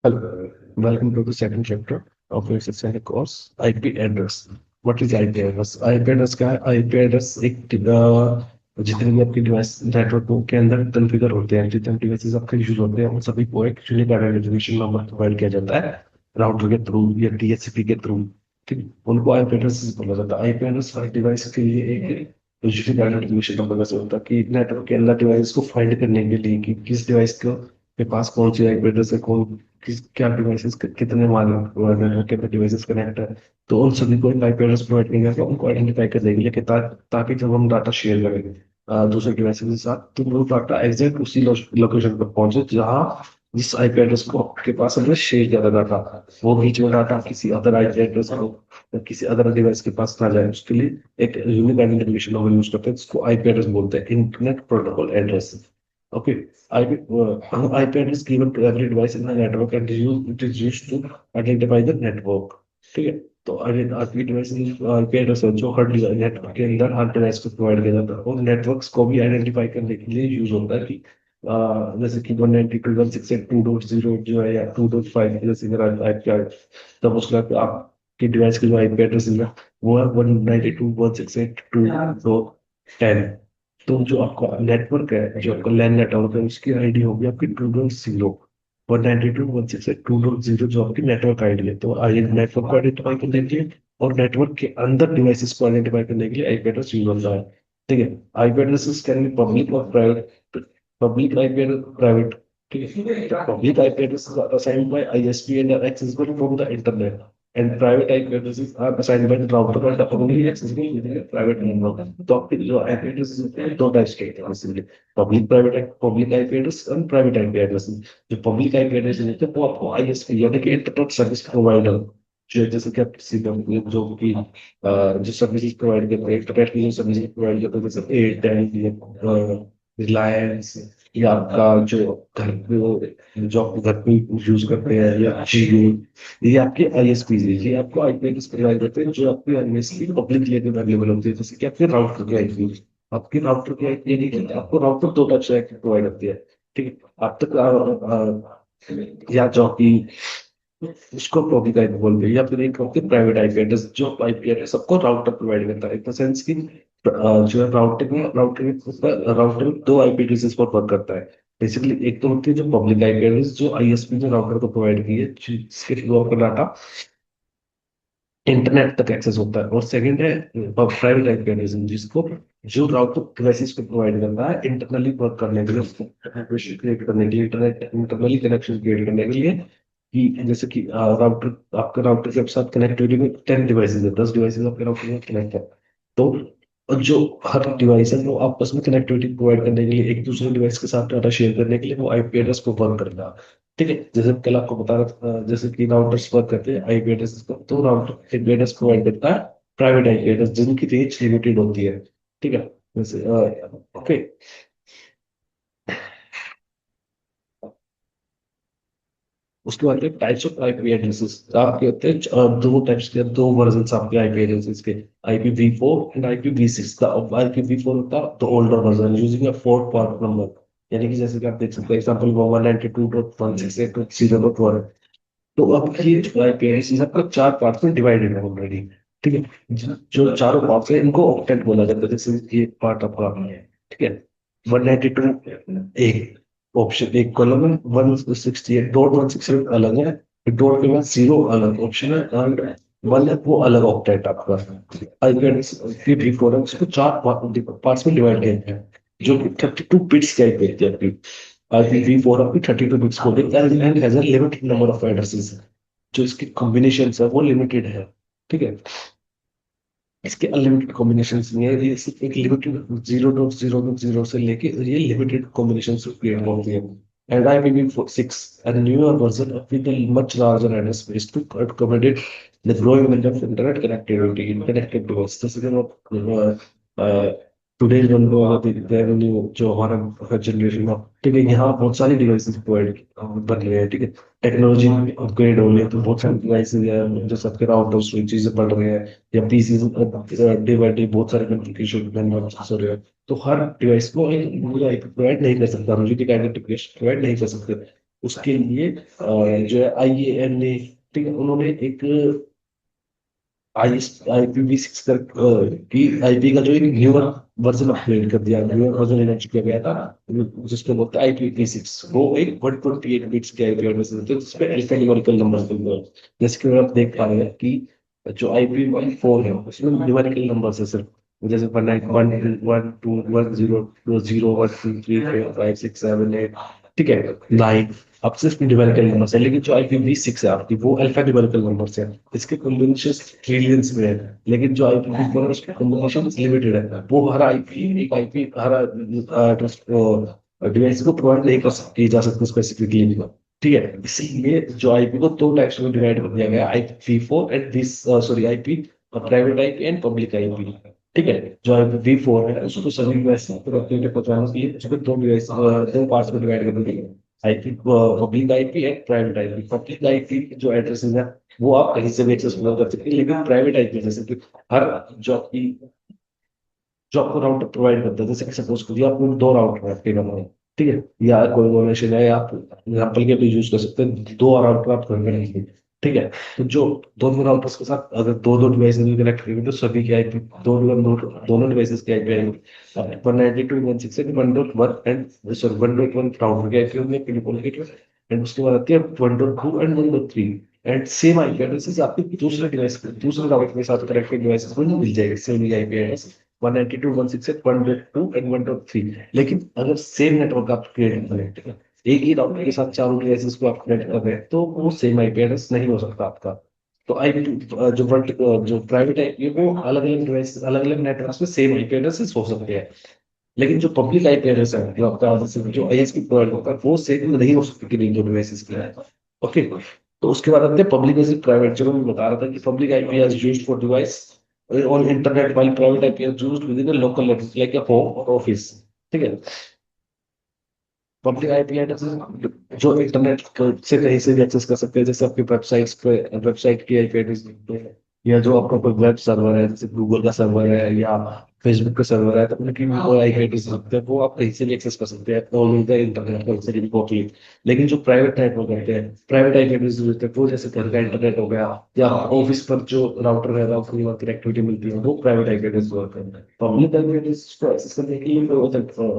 Hello, welcome to the second chapter of your second course, IP address. What is IP address? IP address क्या है? IP address एक जितने भी आपके device network के अंदर कॉन्फ़िगर होते हैं, जितने डिवाइसेस आपके यूज होते हैं, उन सभी को एक यूनिक आइडेंटिफिकेशन नंबर प्रोवाइड किया जाता है राउटर के थ्रू या DHCP के थ्रू। ठीक, उनको IP एड्रेस बोला जाता है। IP एड्रेस हर डिवाइस के लिए एक यूनिक आइडेंटिफिकेशन नंबर वैसे होता है कि नेटवर्क के अंदर डिवाइस को फाइंड करने के लिए कि किस डिवाइस को के पास कौन सी आईपी एड्रेस है, कौन किस क्या डिवाइसेस कितने मानव कितने डिवाइसेस कनेक्ट है। तो उन सभी को एक आईपी एड्रेस प्रोवाइड किया गया उनको आइडेंटिफाई कर देंगे कि ताकि जब हम डाटा शेयर करेंगे दूसरे डिवाइसेस के साथ, तो वो डाटा एग्जैक्ट उसी लोकेशन पर पहुंचे जहाँ जिस आईपी एड्रेस को आपके पास हमने शेयर किया था डाटा, वो बीच में डाटा किसी अदर आईपी एड्रेस को या किसी अदर डिवाइस के पास ना जाए। उसके लिए एक यूनिक आइडेंटिफिकेशन नंबर यूज करते हैं जिसको आईपी एड्रेस बोलते हैं, internet protocol address. Okay, IP address given to every device in the network and it is used to identify the network. ठीक है, तो आईपी डिवाइस आईपी एड्रेस है जो हर नेटवर्क के अंदर हर डिवाइस को प्रोवाइड किया जाता है और नेटवर्क्स को भी आइडेंटिफाई करने के लिए यूज होता है कि जैसे कि 192.168.2.0 जो है या 2.5 जैसे मेरा आईपी है, तब उसका आपके डिवाइस की जो आईपी एड्रेस है वो है 192.168.2.10। तो जो आपका नेटवर्क है, जो आपका लैन नेटवर्क है, उसकी आईडी होगी आपकी 2.0। 192.168.2.0 जो आपकी नेटवर्क आईडी है। तो आई नेटवर्क को आइडेंटिफाई करने के लिए और नेटवर्क के अंदर डिवाइसेस को आइडेंटिफाई करने के लिए आईपी एड्रेस यूज होता है। ठीक है, IP addresses can be public और private. Public IP address private. ठीक है, public IP addresses are assigned by ISP and are accessible from the internet and private IP addresses are assigned by the router and are only accessible within a private network. तो आपके जो IP addresses होते हैं दो types के होते हैं basically, public IP address और प्राइवेट IP एड्रेस। जो पब्लिक IP एड्रेस होते हैं वो आपको ISP यानी कि इंटरनेट सर्विस प्रोवाइडर, जो जैसे कि आप किसी कंपनी जो कि जो सर्विसेज प्रोवाइड करते हैं, इंटरनेट की जो सर्विसेज प्रोवाइड करते हैं, जैसे एयरटेल, रिलायंस, या आपका जो घर पे जो आप घर पे यूज करते हैं, या जियो, ये आपके आईएसपी है। ये आपको आईपी एड्रेस प्रोवाइड करते हैं जो आपकी आईएसपी पब्लिकली अवेलेबल होती है, जैसे कि आपके राउटर की आईपी। आपकी राउटर की आईपी यानी कि आपको राउटर दो टाइप से प्रोवाइड करती है। ठीक है, आप तक या जो आपकी उसको पब्लिक आईपी बोलते हैं, या फिर एक होती है प्राइवेट आईपी एड्रेस। जो आईपी एड्रेस सबको राउटर प्रोवाइड करता है, इन द सेंस की जो है राउटर दो आईपी एड्रेसेस पर वर्क करता है। बेसिकली एक तो होती है जो पब्लिक आईपी एड्रेस जो आईएसपी ने राउटर को प्रोवाइड की है, जिसके थ्रू आपका डाटा इंटरनेट तक एक्सेस होता है। और सेकंड है प्राइवेट आईपी एड्रेस जिसको जो राउटर डिवाइसेस को प्रोवाइड करता है इंटरनली वर्क करने के लिए, क्रिएट करने के लिए, इंटरनेट इंटरनली कनेक्शन क्रिएट करने के लिए। कि जैसे कि राउटर आपका राउटर के साथ कनेक्टिविटी में 10 डिवाइसेस है, 10 डिवाइसेस आपके राउटर में कनेक्ट है। तो जो हर डिवाइस है वो आपस में कनेक्टिविटी प्रोवाइड करने के लिए, एक दूसरे डिवाइस के साथ डाटा शेयर करने के लिए वो आईपी एड्रेस को वर्क करेगा। ठीक है, जैसे कल आपको बता रहा था, जैसे कि राउटर्स वर्क करते हैं आईपी एड्रेस को, तो राउटर आईपी एड्रेस प्रोवाइड करता है प्राइवेट आईपी एड्रेस जिनकी रेंज लिमिटेड होती है। ठीक है, जैसे ओके। उसके बाद टाइप्स ऑफ आईपी एड्रेसेस आपके होते हैं दो टाइप्स के, दो वर्जन आपके आईपी एड्रेसेस के, IPv4 and IPv6। The IPv4 होता है the older version using a 4 part number, यानी कि जैसे कि आप देख सकते हैं एग्जांपल 192.168.0.1 है। तो अब ये जो आईपी एड्रेसेस आपका चार पार्ट में डिवाइडेड है ऑलरेडी। ठीक है, जो चारों पार्ट है इनको ऑक्टेट बोला जाता है। जैसे ये पार्ट आपका है, ठीक है, 192 एक ऑप्शन, एक कॉलम है, 168.168 अलग है, डॉट के बाद जीरो अलग ऑप्शन है, एंड वन है वो अलग ऑक्टेट आपका आईपी एड्रेस की भी कोड है। उसको चार पार्ट्स में डिवाइड किया गया है जो कि 32 बिट्स की आईपी है आपकी। IPv4 आपकी 32 bits coded and has a limited number of addresses. जो इसके कॉम्बिनेशन है वो लिमिटेड है। ठीक है, इसके अनलिमिटेड कॉम्बिनेशन नहीं है, ये सिर्फ एक लिमिटेड 0.0.0 से लेके ये लिमिटेड कॉम्बिनेशन क्रिएट होती है। And IPv6 a newer version with a much larger address space to accommodate the growing number of internet connectivity interconnected devices। जैसे कि टुडे जो हमारा जनरेशन ऑफ, ठीक है, यहाँ बहुत सारी डिवाइसेस प्रोवाइड बन रहे हैं। ठीक है, टेक्नोलॉजी अपग्रेड हो रही है तो बहुत सारी डिवाइसेस हैं जो सबके राउटर स्विचेस बढ़ रहे हैं, या पीसी डे बाई डे बहुत सारे कम्युनिकेशन हो रहे हैं। तो हर डिवाइस को आईपी प्रोवाइड नहीं कर सकता, म्यूजिक आइडेंटिफिकेशन प्रोवाइड नहीं कर सकते। उसके लिए जो है IAN ने, ठीक है, उन्होंने एक आई IPv6 कर की आईपी का जो एक न्यूअर वर्जन अपग्रेड कर दिया, न्यूअर वर्जन लॉन्च किया गया था, जिसको बोलते हैं IPv6। वो एक 128 बिट्स के आईपी एड्रेस देते हैं जिसपे अल्फान्यूमेरिकल नंबर्स मिलते हैं। जैसे कि आप देख पा रहे हैं कि जो IP14 है उसमें न्यूमेरिकल नंबर्स है सिर्फ, जैसे 1 1 1 2 1 0 1 2 3 4 5 6 7 8, ठीक है, 9। अब सिर्फ न्यूमेरिकल नंबर्स है, लेकिन जो IPv6 है आपकी वो अल्फा न्यूमेरिकल नंबर्स है। इसके कॉम्बिनेशन ट्रिलियंस में है, लेकिन जो IPv4 है उसके कॉम्बिनेशन लिमिटेड है। वो हर आईपी एक आईपी हर एड्रेस डिवाइस को प्रोवाइड नहीं कर सकती जा सकती स्पेसिफिकली, ठीक है। इसीलिए जो आईपी को दो टाइप्स में डिवाइड कर दिया गया, IPv4 and this, sorry, IP private IP and public IP, ठीक है। जो IPv4 है उसको सभी डिवाइस को अपडेट पहुंचाने के लिए उसको दो डिवाइस, दो पार्ट्स में डिवाइड कर दिया। IP public IP and private IP. Public IP जो एड्रेसेस है वो आप कहीं से भी एक्सेस कर सकते हैं, लेकिन प्राइवेट आईपी जैसे कि हर जो आपकी जो आपको राउटर प्रोवाइड करता है, जैसे कि सपोज करिए आपको दो राउटर है आपके घर में, ठीक है, या कोई कॉम्बिनेशन है, या आप एग्जाम्पल के लिए यूज कर सकते हैं, दो राउटर आप घर में रखिए, ठीक है। तो जो दोनों राउटर्स के साथ अगर दो दो डिवाइसेस भी कनेक्ट करेंगे तो सभी के आईपी, दोनों डिवाइसेस के आईपी आएंगे 192.168.1.1 एंड सॉरी 1.1 राउटर के आईपी होंगे एंड उसके बाद आती है 1.2 and 1.3 and same IP addresses आपके दूसरे राउटर के साथ कनेक्टेड डिवाइसेस को मिल जाएगी, सेम आईपी एड्रेस 192.168.1.2 एंड 1.3। लेकिन अगर सेम नेटवर्क आप क्रिएट करें, ठीक है, एक ही राउटर के साथ चारों डिवाइसेस को आप कनेक्ट कर रहे हैं, तो वो सेम आईपी एड्रेस नहीं हो सकता आपका। तो आईपी जो प्राइवेट आईपी है वो अलग अलग डिवाइस अलग अलग नेटवर्क में सेम आईपी एड्रेसेस हो सकते हैं, लेकिन जो पब्लिक आईपी एड्रेस है जो आपका जो आईएसपी प्रोवाइड होता है वो सेम नहीं हो सकती किन्हीं दो डिवाइसेस के लिए। ओके, तो उसके बाद आते हैं पब्लिक वर्सेस प्राइवेट। जो मैं बता रहा था कि public IP is used for device on internet while private IP is used within a local network like a home or office, ठीक है। पब्लिक आईपी एड्रेस जो इंटरनेट से कहीं से भी एक्सेस कर सकते हैं, जैसे आपकी वेबसाइट्स पे, वेबसाइट की आईपी एड्रेस, या जो आपका कोई वेब सर्वर है जैसे गूगल का सर्वर है या फेसबुक का सर्वर है, तो उनकी भी कोई आईपी एड्रेस सकते हैं, वो आप कहीं से भी एक्सेस कर सकते हैं ऑल ओवर द इंटरनेट कहीं से भी टोटली। लेकिन जो प्राइवेट नेटवर्क होते हैं, प्राइवेट आईपी एड्रेस होते हैं, वो जैसे घर का इंटरनेट हो गया या ऑफिस पर जो राउटर है राउटर की कनेक्टिविटी मिलती है, वो प्राइवेट आईपी एड्रेस होते हैं। पब्लिक आईपी एड्रेस को एक्सेस करने के लिए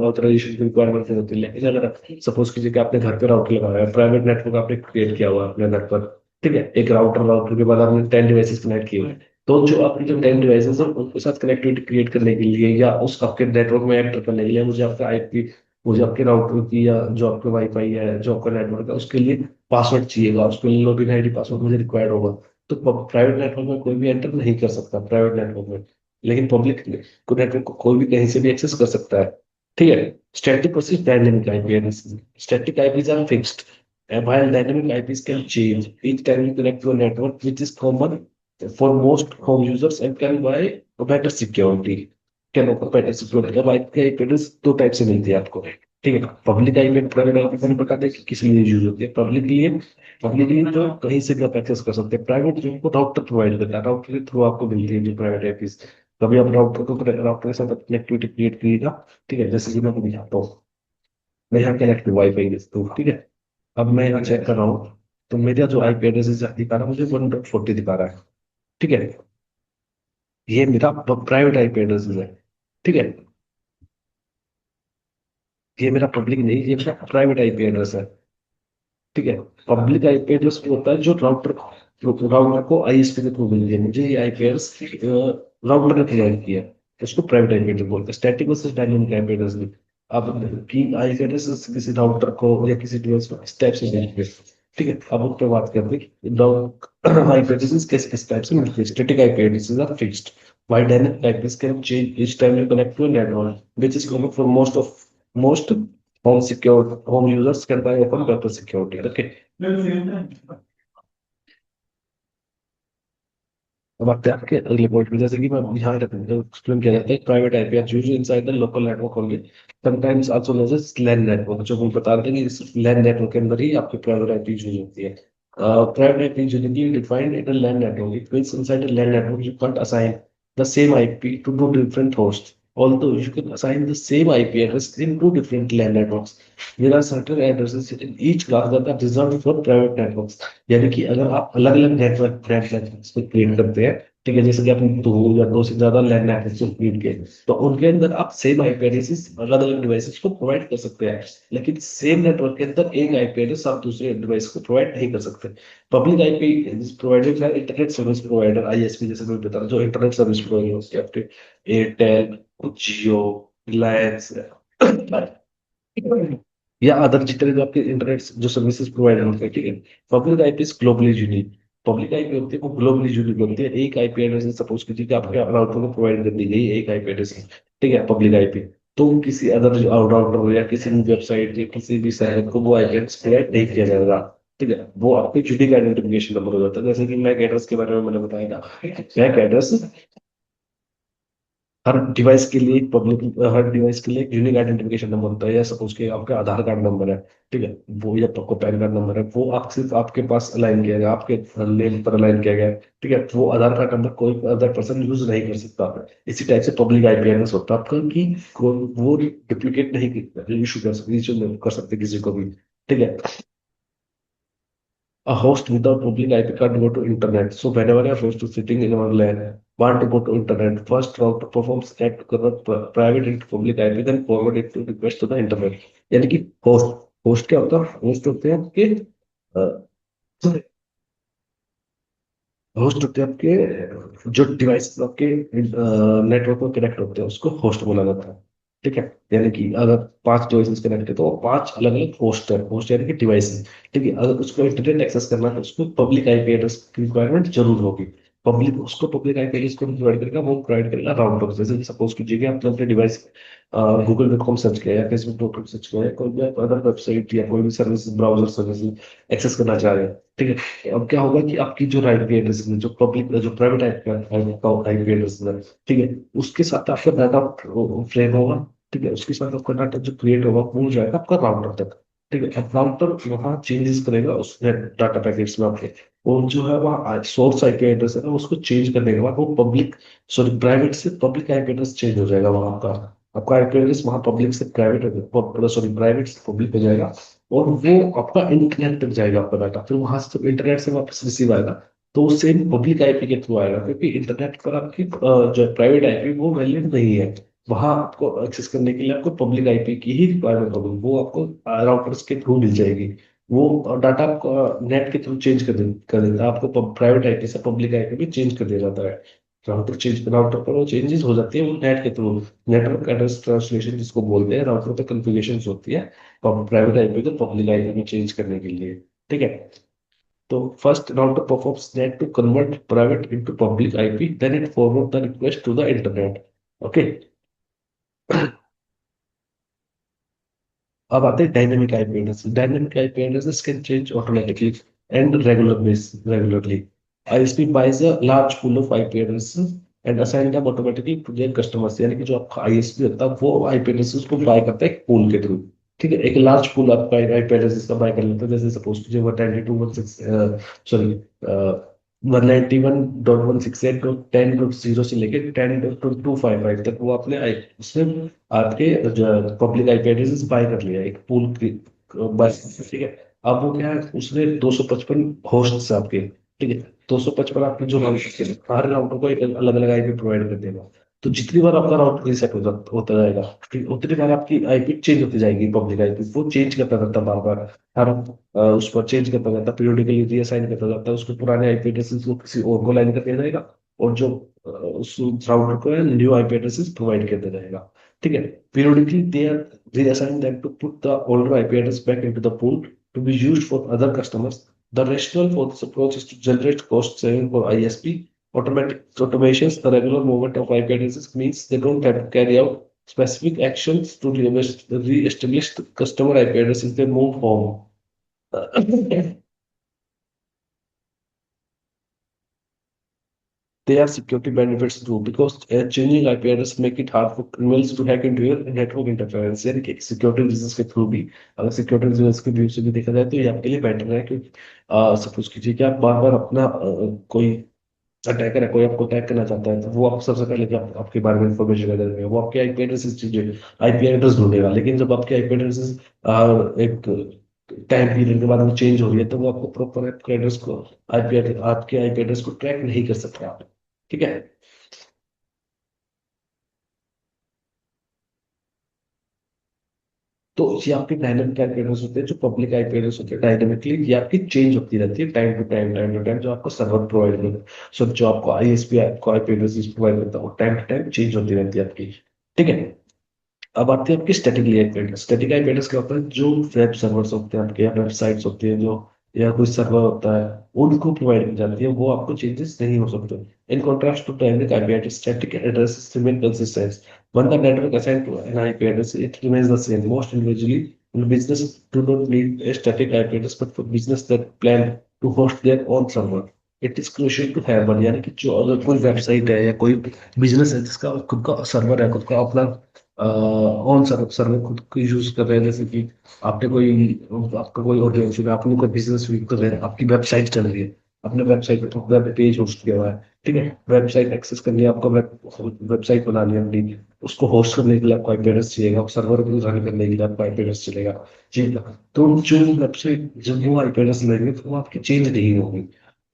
ऑथराइजेशन की रिक्वायरमेंट होती है, लेकिन अगर सपोज कीजिए कि आपने घर पे राउटर लगाया है, प्राइवेट नेटवर्क आपने क्रिएट किया हुआ है अपने घर पर, ठीक है, एक राउटर राउटर के बाद आपने 10 डिवाइसेस कनेक्ट किए हुए हैं, तो जो आपकी जो 10 डिवाइसेस है उनके साथ कनेक्टिविटी क्रिएट करने के लिए या उस आपके नेटवर्क में एंटर करने के लिए मुझे आपका आईपी, मुझे आपके राउटर की या जो आपका वाईफाई है जो आपका नेटवर्क है उसके लिए पासवर्ड चाहिएगा, उसके लिए लॉगिन आईडी पासवर्ड मुझे रिक्वायर्ड होगा। तो प्राइवेट नेटवर्क में कोई भी एंटर नहीं कर सकता प्राइवेट नेटवर्क में, लेकिन पब्लिक को नेटवर्क को कोई भी कहीं से भी एक्सेस कर सकता है, ठीक है। Static versus dynamic IP addresses. Static IPs are fixed, and while dynamic IPs can change each time you connect to a network, which is common for most home users and can buy a better security. Can offer better security। अब IP address दो type से मिलती है आपको, ठीक है। Public IP private IP मैंने बता दिया कि किस लिए यूज होती है। पब्लिक लिए जो कहीं से भी आप एक्सेस कर सकते हैं, प्राइवेट जो आपको राउटर प्रोवाइड करता है, राउटर के थ्रू आपको मिलती है जो प्राइवेट आईपी। कभी आप राउटर के साथ कनेक्टिविटी क्रिएट कीजिएगा, ठीक है, जैसे कि मैं आपको दिखाता हूँ। मैं यहाँ कनेक्ट हुआ वाईफाई से, तो ठीक है, अब मैं यहाँ चेक कर रहा हूँ, तो मेरा जो आईपी एड्रेस दिखा रहा है मुझे 1.40 दिखा रहा है, ठीक है। ये मेरा प्राइवेट आईपी एड्रेस है, ठीक है। ये मेरा पब्लिक नहीं, ये मेरा प्राइवेट आईपी एड्रेस है, ठीक है। पब्लिक आईपी एड्रेस वो होता है जो राउटर को आईएसपी के थ्रू मिल गया, मुझे ये आईपी एड्रेस राउटर ने प्रोवाइड किया है, उसको प्राइवेट आईपी एड्रेस बोलते हैं। Static versus dynamic IP address भी, अब की आईपी एड्रेस किसी राउटर को या किसी डिवाइस को इस टाइप से मिलती है, ठीक है। अब उस पर बात करते हैं आईपी एड्रेस किस किस टाइप से मिलती है। Static IP addresses are fixed while dynamic IPs can change each time you connect to a network, which is common for most home users can buy open better security। Okay, अब आते हैं आपके अगले point में, जैसे कि मैं यहाँ एक्सप्लेन किया जाता है private IP are used inside the local network only, sometimes also known as LAN network. जो हम बता रहे थे कि इस लैन नेटवर्क के अंदर ही आपकी प्राइवेट आईपी यूज होती है। Private IP usually defined in a LAN network। It means inside a LAN network you can't assign the same IP to two different hosts Although you can assign the same IP address in two different LAN networks, there are certain addresses in each class that are reserved for private networks. यानी कि अगर आप अलग अलग network brand networks को create करते हैं, ठीक है, जैसे कि आपने दो या दो से ज्यादा लैन नेटवर्क्स को क्रिएट किए, तो उनके अंदर आप सेम आईपी एड्रेसेस अलग अलग डिवाइसेस को प्रोवाइड कर सकते हैं, लेकिन सेम नेटवर्क के अंदर एक आईपी एड्रेस आप दूसरे डिवाइस को प्रोवाइड नहीं कर सकते। पब्लिक आईपी प्रोवाइडेड है इंटरनेट सर्विस प्रोवाइडर, आईएसपी, जैसे मैं बता रहा हूं, जो इंटरनेट सर्विस प्रोवाइडर होते हैं आपके एयरटेल, जियो, रिलायंस या अदर जितने जो आपके इंटरनेट जो सर्विसेज प्रोवाइडर होते हैं, ठीक है। Public IP is globally unique. Public IP होती है वो ग्लोबली यूनिक होती है। एक आईपी एड्रेस सपोज कीजिए कि आपके राउटर को प्रोवाइड कर दी गई एक आईपी एड्रेस, ठीक है, पब्लिक आईपी, तो किसी अदर राउटर या किसी भी वेबसाइट या किसी भी सर्वर को वो आईपी एड्रेस प्रोवाइड नहीं किया जाएगा, ठीक है। वो आपके यूनिक आइडेंटिफिकेशन नंबर हो जाता है। जैसे कि मैक एड्रेस के बारे में मैंने बताया था, मैक एड्रेस हर डिवाइस के लिए पब्लिक, हर डिवाइस के लिए एक यूनिक आइडेंटिफिकेशन नंबर होता है, या सपोज के आपका आधार कार्ड नंबर है, ठीक है, वो या आपको पैन कार्ड नंबर है, वो आप सिर्फ आपके पास अलाइन किया गया, आपके नेम पर अलाइन किया गया है, ठीक है। वो आधार कार्ड नंबर कोई अदर पर्सन यूज नहीं कर सकता। इसी टाइप से पब्लिक आईपी एड्रेस होता है आपका कि वो डुप्लीकेट नहीं इशू कर सकते, issue कर सकते किसी को भी, ठीक है। A host without public IP can't go to internet. So whenever a host is sitting in our LAN, want to go to internet, first router performs act to convert private into public IP, then forward it to request to the internet. यानी कि host क्या होता है? Host होते हैं आपके host होते हैं आपके जो डिवाइस आपके नेटवर्क में कनेक्ट होते हैं, उसको होस्ट बोला जाता है, ठीक है। यानी कि अगर पांच डिवाइसेस कनेक्ट है तो वो पांच अलग अलग होस्ट है, होस्ट यानी कि डिवाइस है, ठीक है। अगर उसको इंटरनेट एक्सेस करना है तो उसको पब्लिक आईपी एड्रेस की रिक्वायरमेंट जरूर होगी। पब्लिक उसको पब्लिक आईपी एड्रेस को प्रोवाइड करेगा, वो प्रोवाइड करेगा राउटर। जैसे कि सपोज कीजिए कि आपने अपने डिवाइस गूगल.com सर्च किया या फेसबुक.com सर्च किया या कोई भी अदर वेबसाइट या कोई भी सर्विस, ब्राउजर सर्विस एक्सेस करना चाह रहे हैं, ठीक है। अब क्या होगा कि आपकी जो आईपी एड्रेस है, जो पब्लिक जो प्राइवेट आईपी एड्रेस है, ठीक है, उसके साथ आपका डाटा फ्रेम होगा, ठीक है, उसके साथ आपका डाटा जो क्रिएट होगा वो जाएगा आपका राउटर तक, ठीक है। अब राउटर वहाँ चेंजेस करेगा उस डाटा पैकेट्स में आपके, और जो है वहाँ सोर्स आईपी एड्रेस है ना, उसको चेंज करने के बाद वो पब्लिक, सॉरी, प्राइवेट से पब्लिक आईपी एड्रेस चेंज हो जाएगा वहाँ का। आपका आईपी एड्रेस वहाँ पब्लिक से प्राइवेट, सॉरी, प्राइवेट से पब्लिक हो जाएगा, और वो आपका इंटरनेट तक जाएगा आपका डाटा। फिर वहां से जब इंटरनेट से वापस रिसीव आएगा तो वो सेम पब्लिक आईपी के थ्रू आएगा, क्योंकि इंटरनेट पर आपकी जो प्राइवेट आईपी वो वैलिड नहीं है। वहां आपको एक्सेस करने के लिए आपको पब्लिक आईपी की ही रिक्वायरमेंट होगी, वो आपको राउटर्स के थ्रू मिल जाएगी। वो डाटा आपको नेट के थ्रू चेंज कर देता है, आपको प्राइवेट आईपी से पब्लिक आईपी भी चेंज कर दिया जाता है। राउटर पर वो चेंजेस हो जाती है वो नेट के थ्रू। नेटवर्क एड्रेस ट्रांसलेशन जिसको बोलते हैं, राउटर पे कॉन्फ़िगरेशंस होती है प्राइवेट आईपी को पब्लिक आईपी में चेंज करने के लिए, ठीक है। तो first router performs that to convert private into public IP, then it forward the request to the internet, okay. अब आते हैं dynamic IP address. Dynamic IP addresses can change automatically and regularly. ISP buys a large pool of IP addresses and assign them automatically to their customers। यानी कि जो आपका ISP होता है वो आईपी एड्रेसेस को बाय करता है एक पूल के थ्रू, ठीक है। एक लार्ज पूल आपका आईपी एड्रेसेस का बाय कर लेता है। जैसे सपोज कीजिए 192.168, सॉरी, 191.168.10.0 से लेके 10.255 तक वो आपने उसने आपके पब्लिक आईपी एड्रेसेस बाय कर लिया एक पूल बस, ठीक है। अब वो क्या है, उसने 255 होस्ट आपके, ठीक है, 255 आपके जो राउटर, हर राउटर को एक अलग अलग आईपी प्रोवाइड कर देगा। तो जितनी बार आपका राउटर रीसेट होता जाएगा, ठीक है, उतनी बार आपकी आईपी चेंज होती जाएगी। पब्लिक आईपी वो चेंज करता रहता बार बार, हर उस पर चेंज करता रहता, पीरियोडिकली रीअसाइन करता जाता है। उसको पुराने आईपी एड्रेसेस को किसी और को लाइन कर दिया जाएगा, और जो उस राउटर को है न्यू आईपी एड्रेसेस प्रोवाइड कर दिया जाएगा, ठीक है। Periodically, they are reassign them to put the older IP address back into the pool to be used for other customers. The rationale for this approach is to generate cost saving for ISP. Automatic automations, the regular movement of IP addresses means they don't have to carry out specific actions to re-establish the customer IP address in their move home. They are security benefits too, because changing IP address make it hard for criminals to hack into your network interference। यानी कि security reasons के through भी, अगर security reasons के view से भी देखा जाए तो ये आपके लिए बेटर है। कि सपोज कीजिए कि आप बार बार अपना कोई अटैकर है, कोई आपको अटैक करना चाहता है, तो वो आप सबसे पहले क्या आपके बारे में इंफॉर्मेशन गैदर करेगा, वो आपके आईपी एड्रेस आईपी एड्रेस ढूंढेगा। लेकिन जब आपके आईपी एड्रेस एक टाइम पीरियड के बाद वो चेंज हो रही है, तो वो आपको प्रॉपर आपके एड्रेस को आईपी आपके आईपी एड्रेस को ट्रैक नहीं कर सकते आप। ठीक है। तो ये आपके डायनेमिक आईपी एड्रेस होते हैं, जो पब्लिक आईपी एड्रेस होते हैं डायनेमिकली, ये आपकी चेंज होती रहती है टाइम टू टाइम, जो आपको सर्वर प्रोवाइड करता है। सो जो आपको आईएसपी आपको आईपी एड्रेस प्रोवाइड करता है, वो टाइम टू टाइम चेंज होती रहती है आपकी। ठीक है। अब आती है आपकी static IP address. Static IP address क्या होता है, जो वेब सर्वर्स होते हैं आपके, या वेबसाइट्स होती हैं जो, या कोई सर्वर होता है, उनको प्रोवाइड की जाती है, वो आपको चेंजेस नहीं हो सकते। In contrast to dynamic IP address, static address remain consistent when the network assigned to an IP address, it remains the same. Most individually, businesses do not need a static IP address, but for business that plan to host their own server, it is crucial to have one। यानी कि जो अगर कोई website है या कोई business है जिसका खुद का सर्वर है, खुद का अपना ऑन सर्वर खुद को यूज कर रहे हैं, जैसे कि आपने कोई, आपका कोई ऑर्गेनाइजेशन, आपने कोई बिजनेस कर रहे हैं, आपकी वेबसाइट चल रही है, अपने वेबसाइट पे वेब पेज होस्ट किया हुआ है। ठीक है। वेबसाइट एक्सेस करनी है आपको, वेबसाइट बनानी है अपनी, उसको होस्ट करने के लिए आपको आईपी एड्रेस चाहिएगा, सर्वर को रन करने के लिए आपको आईपी एड्रेस चलेगा। ठीक है। तो जो वेबसाइट, जब वो आईपी एड्रेस लेंगे तो वो आपकी चेंज नहीं होगी।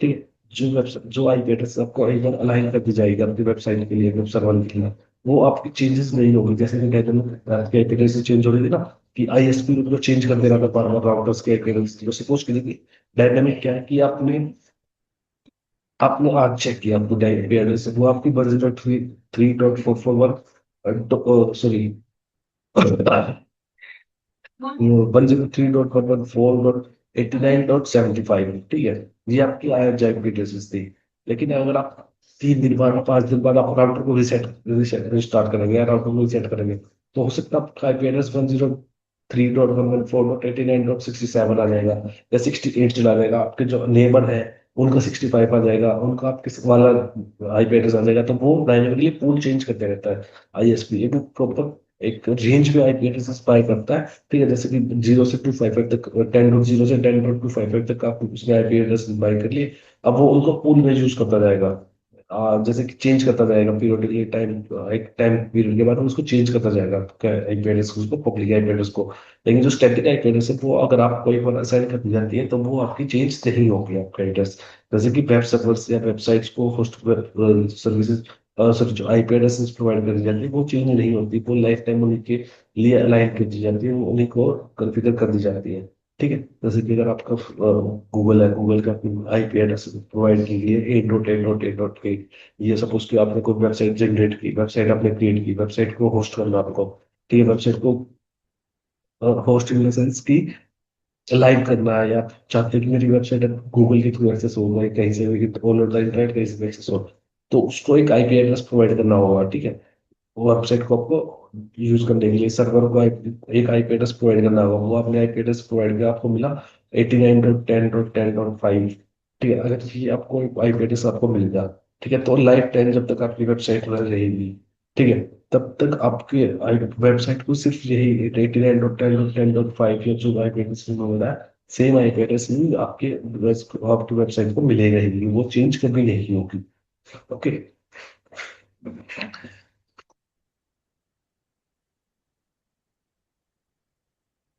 ठीक है। जो वेबसाइट, जो आईपी एड्रेस आपको एक बार अलाइन कर दी जाएगी आपकी वेबसाइट के लिए, वेब सर्वर के लिए, वो आपकी चेंजेस नहीं होगी। जैसे कि कहते हैं ना, आपकी आईपी एड्रेस चेंज हो रही थी ना, कि आईएसपी को चेंज कर देना था बार बार राउटर्स के आईपी एड्रेस। तो सपोज कीजिए, डायनेमिक क्या है कि आपने आपने आज चेक किया, आपको आईपी एड्रेस वो आपकी 103.441, सॉरी, 103.114.89.75। ठीक है। ये आपकी आईपी एड्रेस थी। लेकिन अगर आप 3 दिन बाद, 5 दिन बाद आप राउटर को रिसेट रिसेट रिस्टार्ट करेंगे, या राउटर को रिसेट करेंगे, तो हो सकता है आपका आईपी एड्रेस 103.114.89.67 आ जाएगा, या 68 चला जाएगा। आपके जो नेबर है उनका 65 आ जाएगा, उनका आपके वाला आईपी एड्रेस आ जाएगा। तो वो डायनेमिकली पूल चेंज करते रहता है आईएसपी, एक प्रॉपर एक रेंज पे आईपी एड्रेस स्पाई करता है। ठीक है। जैसे कि 0 से 255 तक, 10.0 से 10.255 तक आप उसने आईपी एड्रेस बाय कर लिए। अब वो उनको पूल में यूज करता जाएगा, जैसे कि चेंज करता जाएगा पीरियडिकली, टाइम, एक टाइम पीरियड के बाद वो उसको चेंज करता जाएगा आईपी एड्रेस उसको, पब्लिक आईपी एड्रेस को। लेकिन जो स्टैटिक आईपी एड्रेस है, वो अगर आपको एक बार असाइन कर दी जाती है, तो वो आपकी चेंज नहीं होगी आपका एड्रेस। जैसे कि वेब सर्वर्स या वेबसाइट्स को होस्ट सर्विसेज, सॉरी, जो आईपी एड्रेस प्रोवाइड कर दी जाती है, वो चेंज नहीं होती, वो लाइफ टाइम उन्हीं के लिए अलाइन कर दी जाती है, वो उन्हीं को कॉन्फ़िगर कर दी जाती है। ठीक है। जैसे कि अगर आपका गूगल है, गूगल का आईपी एड्रेस प्रोवाइड की गई है 8.8.8.8। ये सपोज कि आपने कोई वेबसाइट जनरेट की, वेबसाइट आपने क्रिएट की, वेबसाइट को होस्ट करना आपको। ठीक है। वेबसाइट को होस्ट इन द सेंस की लाइव करना है, या आप चाहते हैं कि मेरी वेबसाइट गूगल के थ्रू एक्सेस हो, या कहीं से भी ऑल ओवर द इंटरनेट कहीं से भी एक्सेस हो, तो उसको एक आईपी एड्रेस प्रोवाइड करना होगा। ठीक है। वेबसाइट को आपको यूज करने के लिए सर्वर को एक आईपी एड्रेस प्रोवाइड करना होगा। वो आपने आईपी एड्रेस प्रोवाइड किया, आपको मिला 89.10.10.5। ठीक है। अगर ये आपको आईपी एड्रेस आपको मिल गया, ठीक है, तो लाइफ टाइम जब तक आपकी वेबसाइट रन रहेगी, ठीक है, तब तक आपके वेबसाइट को सिर्फ यही 89.10.10.5 या जो आईपी एड्रेस मिल रहा है, सेम आईपी एड्रेस ही आपकी वेबसाइट को मिलेगा ही, वो चेंज कभी नहीं होगी। Okay.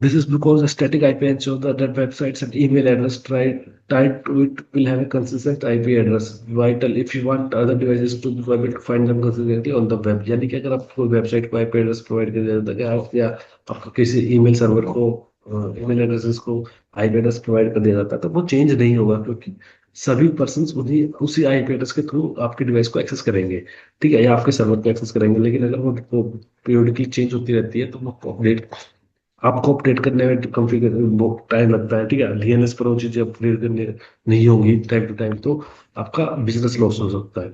This is because a static IP ensures that websites and email address tied to it will have a consistent IP address. Vital if you want other devices to be able to find them consistently on the web। यानी कि अगर आप कोई website को IP address provide कर देते हैं, या आपको किसी ईमेल सर्वर को ईमेल एड्रेसेस को आईपी एड्रेस प्रोवाइड कर दिया जाता है, तो वो चेंज नहीं होगा, क्योंकि सभी पर्सन उन्हीं उसी आईपी एड्रेस के थ्रू आपके डिवाइस को एक्सेस करेंगे। ठीक है। या आपके सर्वर को एक्सेस करेंगे। लेकिन अगर वो पीरियडिकली चेंज होती रहती है, तो वो अपडेट, आपको अपडेट करने में कॉन्फ़िगर टाइम लगता है। ठीक है। डीएनएस पर वो चीजें अपडेट करने नहीं होंगी टाइम टू टाइम, तो आपका बिजनेस लॉस हो सकता है।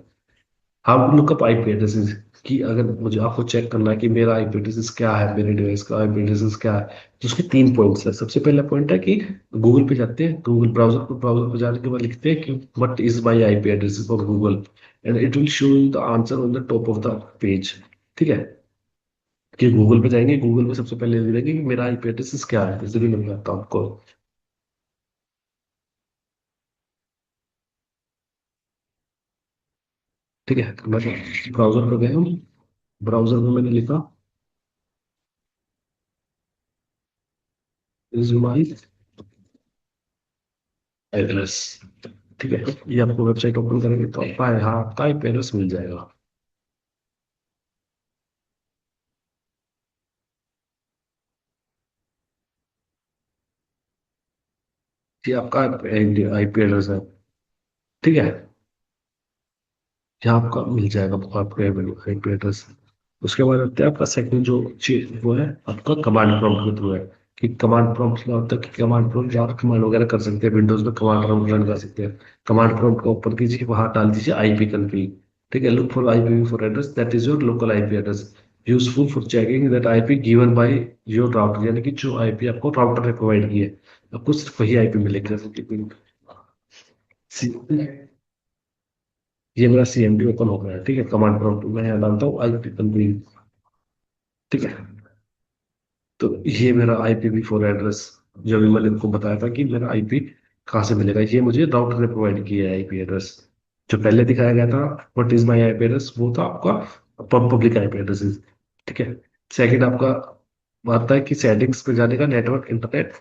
आप लुकअप आईपी एड्रेसेस की, अगर मुझे आपको चेक करना है कि मेरा आईपी एड्रेस क्या है, मेरे डिवाइस का आईपी एड्रेस क्या है, तो उसके 3 पॉइंट्स है। सबसे पहला पॉइंट है कि गूगल पे जाते हैं, गूगल ब्राउजर पे जाने के बाद लिखते हैं कि what is my IP address for Google, and it will show the answer on the top of the page. ठीक है। कि गूगल पे जाएंगे, गूगल पे सबसे पहले लिख देंगे कि मेरा आईपी एड्रेस क्या है, जैसे भी मिल जाता है आपको। ठीक है, मैं ब्राउजर पर गया हूँ। ब्राउजर में मैंने लिखा इज माई एड्रेस। ठीक है, ये आपको वेबसाइट ओपन करेंगे तो आपका यहाँ आपका आईपी एड्रेस मिल जाएगा। ये आपका आईपी एड्रेस है। ठीक है, यहाँ आपका मिल जाएगा आपका आईपी एड्रेस। उसके बाद आता है आपका सेकंड जो चीज वो है आपका कमांड प्रॉम्प्ट के थ्रू है। कि कमांड प्रॉम्प्ट क्या होता है, कि कमांड प्रॉम्प्ट आप कमांड वगैरह कर सकते हैं, विंडोज में कमांड प्रॉम्प्ट रन कर सकते हैं। कमांड प्रॉम्प्ट को ओपन कीजिए, वहां डाल दीजिए आईपी कन्फिग। ठीक है, look for IP for address that is your local IP address, useful for checking that IP given by your router, यानी कि जो आईपी आपको राउटर ने प्रोवाइड की है, आपको सिर्फ वही आईपी मिलेगी। जैसे कि ये मेरा सीएमडी ओपन हो गया है। ठीक है, कमांड प्रॉम्प्ट मैं यहाँ डालता हूँ आईपी कन्फिग। ठीक है, तो ये मेरा IPv4 एड्रेस, जो अभी मैंने इनको बताया था कि मेरा आईपी कहाँ से मिलेगा, ये मुझे राउटर ने प्रोवाइड किया है आईपी एड्रेस। जो पहले दिखाया गया था what is my IP address, वो था आपका पब्लिक आईपी एड्रेस। ठीक है, सेकंड आपका आता है कि सेटिंग्स पे जाने का, network internet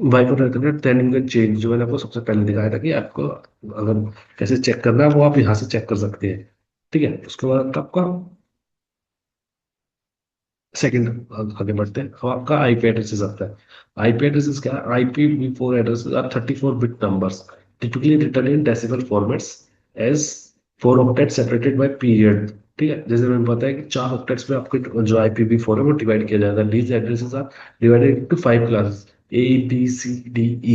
WiFi internet, then you can change, जो मैंने आपको सबसे पहले दिखाया था कि आपको अगर कैसे चेक करना है वो आप यहाँ से चेक कर सकते हैं। ठीक है, उसके बाद आपका सेकंड आगे बढ़ते हैं। अब आपका आईपी एड्रेसेस आता है। आईपी एड्रेसेस क्या है, IPv4 addresses are 34 bit numbers typically written in decimal formats as 4 octet separated by period. ठीक है, जैसे मैंने बताया कि 4 ऑक्टेट्स में आपके जो IPv4 है वो डिवाइड किया जाता है। These addresses are divided into 5 classes, A B C D E।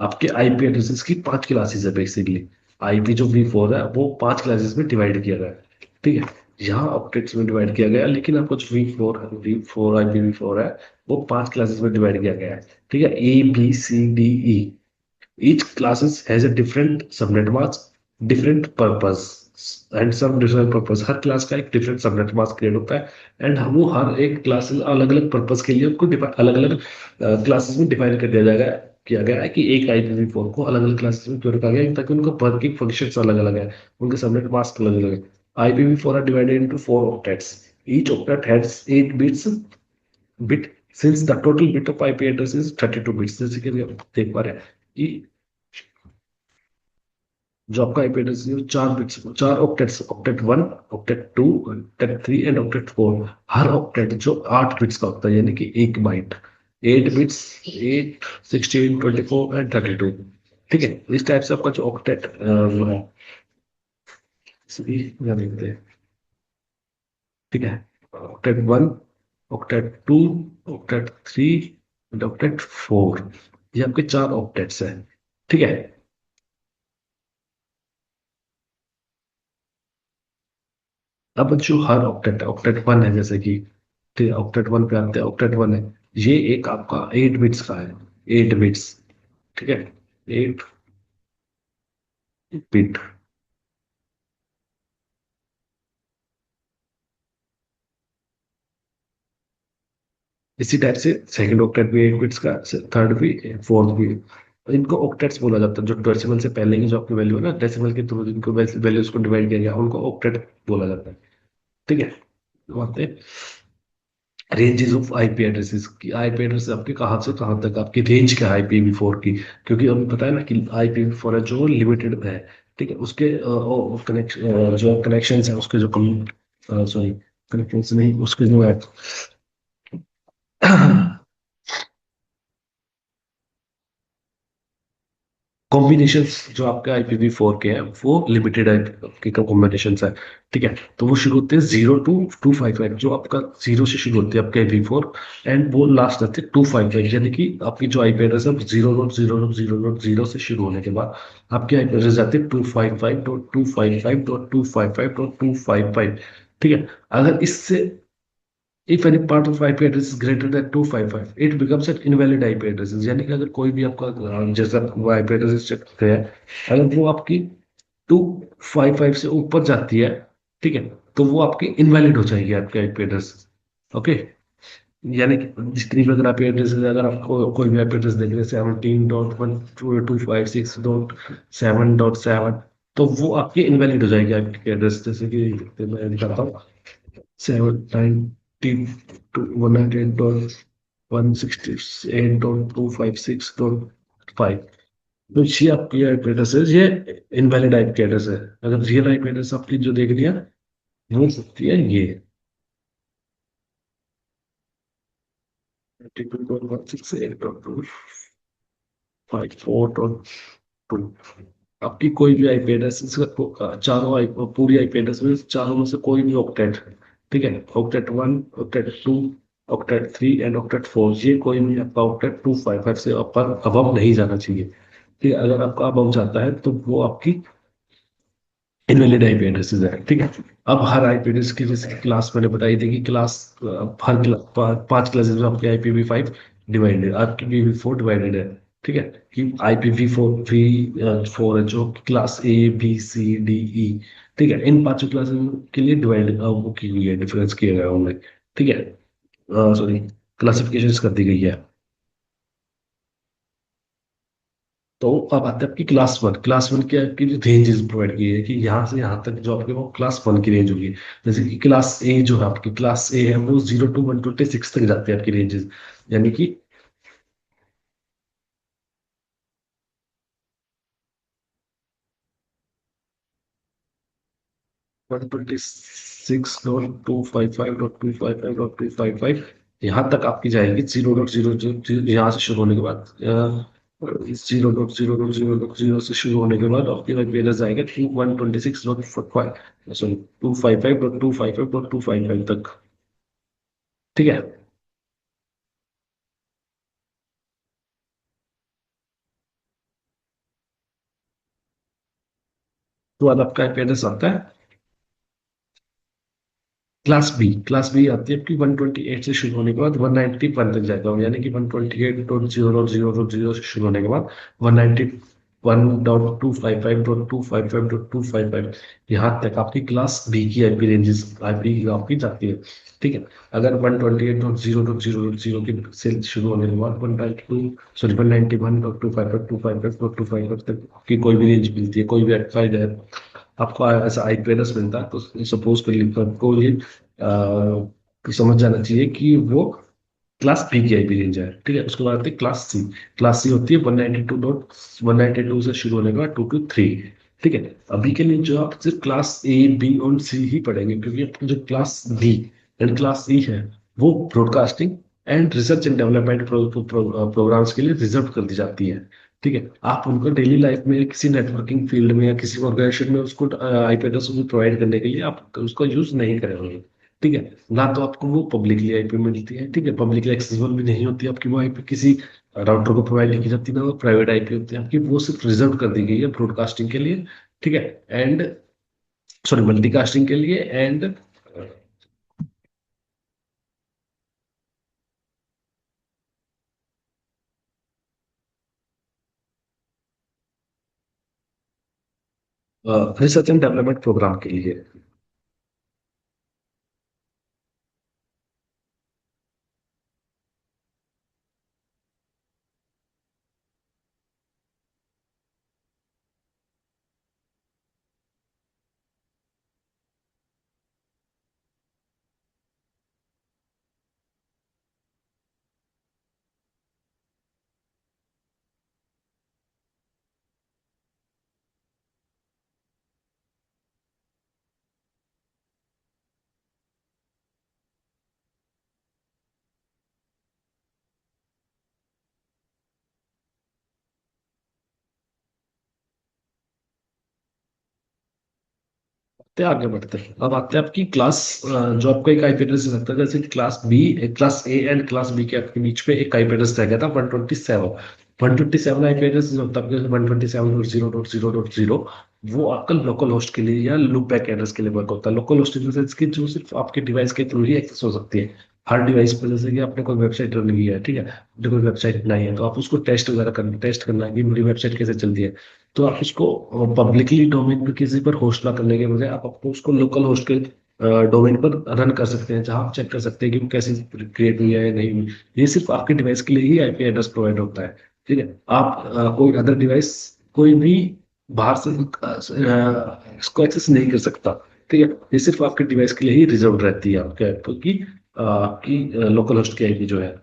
आपके आईपी एड्रेसेस की 5 क्लासेस है बेसिकली। आईपी जो V4 है वो 5 क्लासेस में डिवाइड किया गया है। ठीक है, यहाँ ऑक्टेट्स में डिवाइड किया गया है, लेकिन आपको जो V4 IPv4 है वो 5 क्लासेस में डिवाइड किया गया है। ठीक है, A B C D E। each classes has a different subnet mask, different purpose and some different purpose। Her class का एक डिफरेंट सबनेट मास्क क्रिएट होता है, एंड वो हर एक क्लास अलग अलग पर्पस के लिए उनको अलग अलग क्लासेस में डिफाइन कर दिया जाएगा। किया गया है कि एक IPv4 को अलग अलग क्लासेस में क्यों रखा गया है, ताकि उनका वर्किंग फंक्शंस अलग अलग है, उनके सबनेट मास्क अलग अलग है। IPv4 are divided into 4 octets, each octet has 8 bit since the total bit of IP address is 32 bits। जैसे कि आप देख पा रहे हैं कि जो आपका आईपी एड्रेस है वो 4 bits, 4 octets, octet 1, octet 2, octet 3 and octet 4। Her octet जो 8 बिट्स का होता है, यानी कि 1 बाइट। 8 bits, 8 16 24 and 32। ठीक है, इस टाइप से आपका जो ऑक्टेट वो है, क्या देखते हैं। ठीक है, octet 1, octet 2, octet 3 and octet 4, ये आपके 4 ऑक्टेट्स हैं। ठीक है, अब जो हर ऑक्टेट है, ऑक्टेट 1 है जैसे कि, ठीक है, ऑक्टेट 1 पे आते हैं। ऑक्टेट 1 है, ये एक आपका 8 बिट्स का है। 8 बिट्स। ठीक है, 8 बिट। इसी टाइप से सेकंड ऑक्टेट भी 8 बिट्स का, थर्ड भी, फोर्थ भी। इनको ऑक्टेट्स बोला जाता है। जो डेसिमल से पहले की जो आपकी वैल्यू है ना, डेसिमल के थ्रू जिनको वैल्यूज को डिवाइड किया गया उनको ऑक्टेट बोला जाता है। ठीक है, तो आते हैं रेंजेस ऑफ आईपी एड्रेसेस की। आईपी एड्रेस आपके कहाँ से कहाँ तक आपकी रेंज क्या है IPv4 की, क्योंकि अभी पता है ना कि IPv4 है जो लिमिटेड है। ठीक है, उसके कनेक्शन जो कनेक्शन है उसके जो कम, सॉरी, कनेक्शन नहीं, उसके जो है कॉम्बिनेशन जो आपके IPv4 के हैं वो लिमिटेड के कॉम्बिनेशन है। ठीक है, तो वो शुरू होते हैं 0 to 255, जो आपका 0 से शुरू होते हैं आपके IPv4, एंड वो लास्ट रहते हैं 255। यानी कि आपकी जो आईपी एड्रेस है 0.0.0.0 से शुरू होने के बाद आपके आईपी एड्रेस जाते हैं 255.255.255.255। ठीक है, अगर इससे if any part of IP address is greater than 255, it becomes an invalid IP address। यानी कि अगर कोई भी आपका जैसा वो IP address चेक करते हैं, अगर वो आपकी 255 से ऊपर जाती है, ठीक है, तो वो आपकी इनवैलिड हो जाएगी आपकी IP एड्रेस। ओके, यानी कि जितनी भी अगर IP एड्रेस है, अगर आपको कोई भी IP एड्रेस देख रहे हैं 17.12556.7.7, तो वो आपकी इनवैलिड हो जाएगी आपकी एड्रेस। जैसे कि मैं दिखाता हूँ, 792.168.166.256.5। तो ये आपकी आईपी एड्रेस है, ये इनवैलिड आईपी एड्रेस है। अगर रियल आईपी एड्रेस आपकी जो देख लिया हो सकती है ये 92.168.254.2। आपकी कोई भी आईपी एड्रेस, चारों आई पूरी आईपी एड्रेस में चारों में से कोई भी ऑक्टेट, ठीक है, octet 1, octet 2, octet 3 and octet 4, ये कोई भी आपका ऑक्टेट 255 से ऊपर अबव नहीं जाना चाहिए। ठीक है, अगर आपका अबव जाता है तो वो आपकी इनवैलिड आईपी एड्रेसेस है। ठीक है, अब हर आईपी एड्रेस की जैसे क्लास मैंने बताई थी कि क्लास, हर पांच क्लासेस में आपकी IPv5 डिवाइडेड, आपकी IPv4 डिवाइडेड है। ठीक है, कि IPv4 है जो class A B C D E। ठीक है, इन पांचों क्लासेस के लिए डिवाइड वो की हुई है, डिफरेंस किया गया है उनमें। ठीक है, सॉरी, क्लासिफिकेशन कर दी गई है। तो अब आते हैं आपकी क्लास 1। क्लास 1 की आपकी रेंजेस प्रोवाइड की है कि यहाँ से यहाँ तक जो आपके वो क्लास 1 की रेंज होगी। जैसे कि क्लास ए जो है आपकी, क्लास ए है वो 0 to 126 तक जाती है आपकी रेंजेस। यानी कि 126.255.255.255 यहाँ तक आपकी जाएगी। 0.0 यहाँ से शुरू होने के बाद, 0.0.0.0 से शुरू होने के बाद आपके पास बैलेंस आएगा 126.5, सॉरी 255.255.255 तक। ठीक है, तो बाद आपका बैलेंस आता है क्लास बी आती है आपकी 128 से शुरू होने के बाद 191 तक जाएगा। यानी कि 128.0.0.0 से शुरू होने के बाद 191.255.255.255 यहाँ तक आपकी क्लास बी की आईपी रेंजेस आईपी आपकी जाती है। ठीक है, अगर 128.0.0.0 की से शुरू होने के बाद 191.255.255.255 तक की कोई भी रेंज मिलती है, कोई भी एप्लाई है, आपको ऐसा आईपी एड्रेस मिलता है, तो सपोज कर लीजिए आपको ये समझ जाना चाहिए कि वो क्लास बी की आईपी रेंज है। ठीक है, उसके बाद आती है क्लास सी। क्लास सी होती है 192.192 से शुरू होने के बाद 223। ठीक है, अभी के लिए जो आप सिर्फ क्लास ए बी और सी ही पढ़ेंगे, क्योंकि आपको जो class B and class C है वो broadcasting and research and development programs के लिए रिजर्व कर दी जाती है। ठीक है, आप उनको डेली लाइफ में किसी नेटवर्किंग फील्ड में या किसी ऑर्गेनाइजेशन में उसको आईपी एड्रेस प्रोवाइड करने के लिए आप उसको यूज नहीं करेंगे। ठीक है, ना तो आपको वो पब्लिकली आईपी मिलती है, ठीक है, पब्लिकली एक्सेसिबल भी नहीं होती आपकी वो आईपी, किसी राउटर को प्रोवाइड नहीं की जाती, ना वो प्राइवेट आईपी होती है आपकी, वो सिर्फ रिजर्व कर दी गई है ब्रॉडकास्टिंग के लिए। ठीक है, एंड सॉरी मल्टीकास्टिंग के लिए and research and development program के लिए। आगे बढ़ते हैं, अब आते हैं आपकी क्लास, जो आपको एक आईपी एड्रेस सकता है, जैसे class A and class B के आपके बीच में एक आईपी एड्रेस रह गया था 127। 127 आईपी एड्रेस होता है 127.0.0.0। वो आपका लोकल होस्ट के लिए या लूप बैक एड्रेस के लिए वर्क होता है। लोकल होस्ट इन की जो सिर्फ आपके डिवाइस के थ्रू ही एक्सेस हो सकती है। हर डिवाइस पर, जैसे कि आपने कोई वेबसाइट रन की है, ठीक है, आपने कोई वेबसाइट बनाई है, तो आप उसको टेस्ट करना है कि मेरी वेबसाइट कैसे चलती है। तो आप उसको पब्लिकली डोमेन पे किसी पर होस्ट ना करने के बजाय आप आपको उसको लोकल होस्ट के डोमेन पर रन कर सकते हैं, जहां आप चेक कर सकते हैं कि वो कैसे क्रिएट हुई है या नहीं हुई। ये सिर्फ आपके डिवाइस के लिए ही आईपी एड्रेस प्रोवाइड होता है। ठीक है, आप कोई अदर डिवाइस, कोई भी बाहर से इसको एक्सेस नहीं कर सकता। ठीक है, ये सिर्फ आपके डिवाइस के लिए ही रिजर्व रहती है, आपके ऐप की आपकी लोकल होस्ट की आईपी जो है।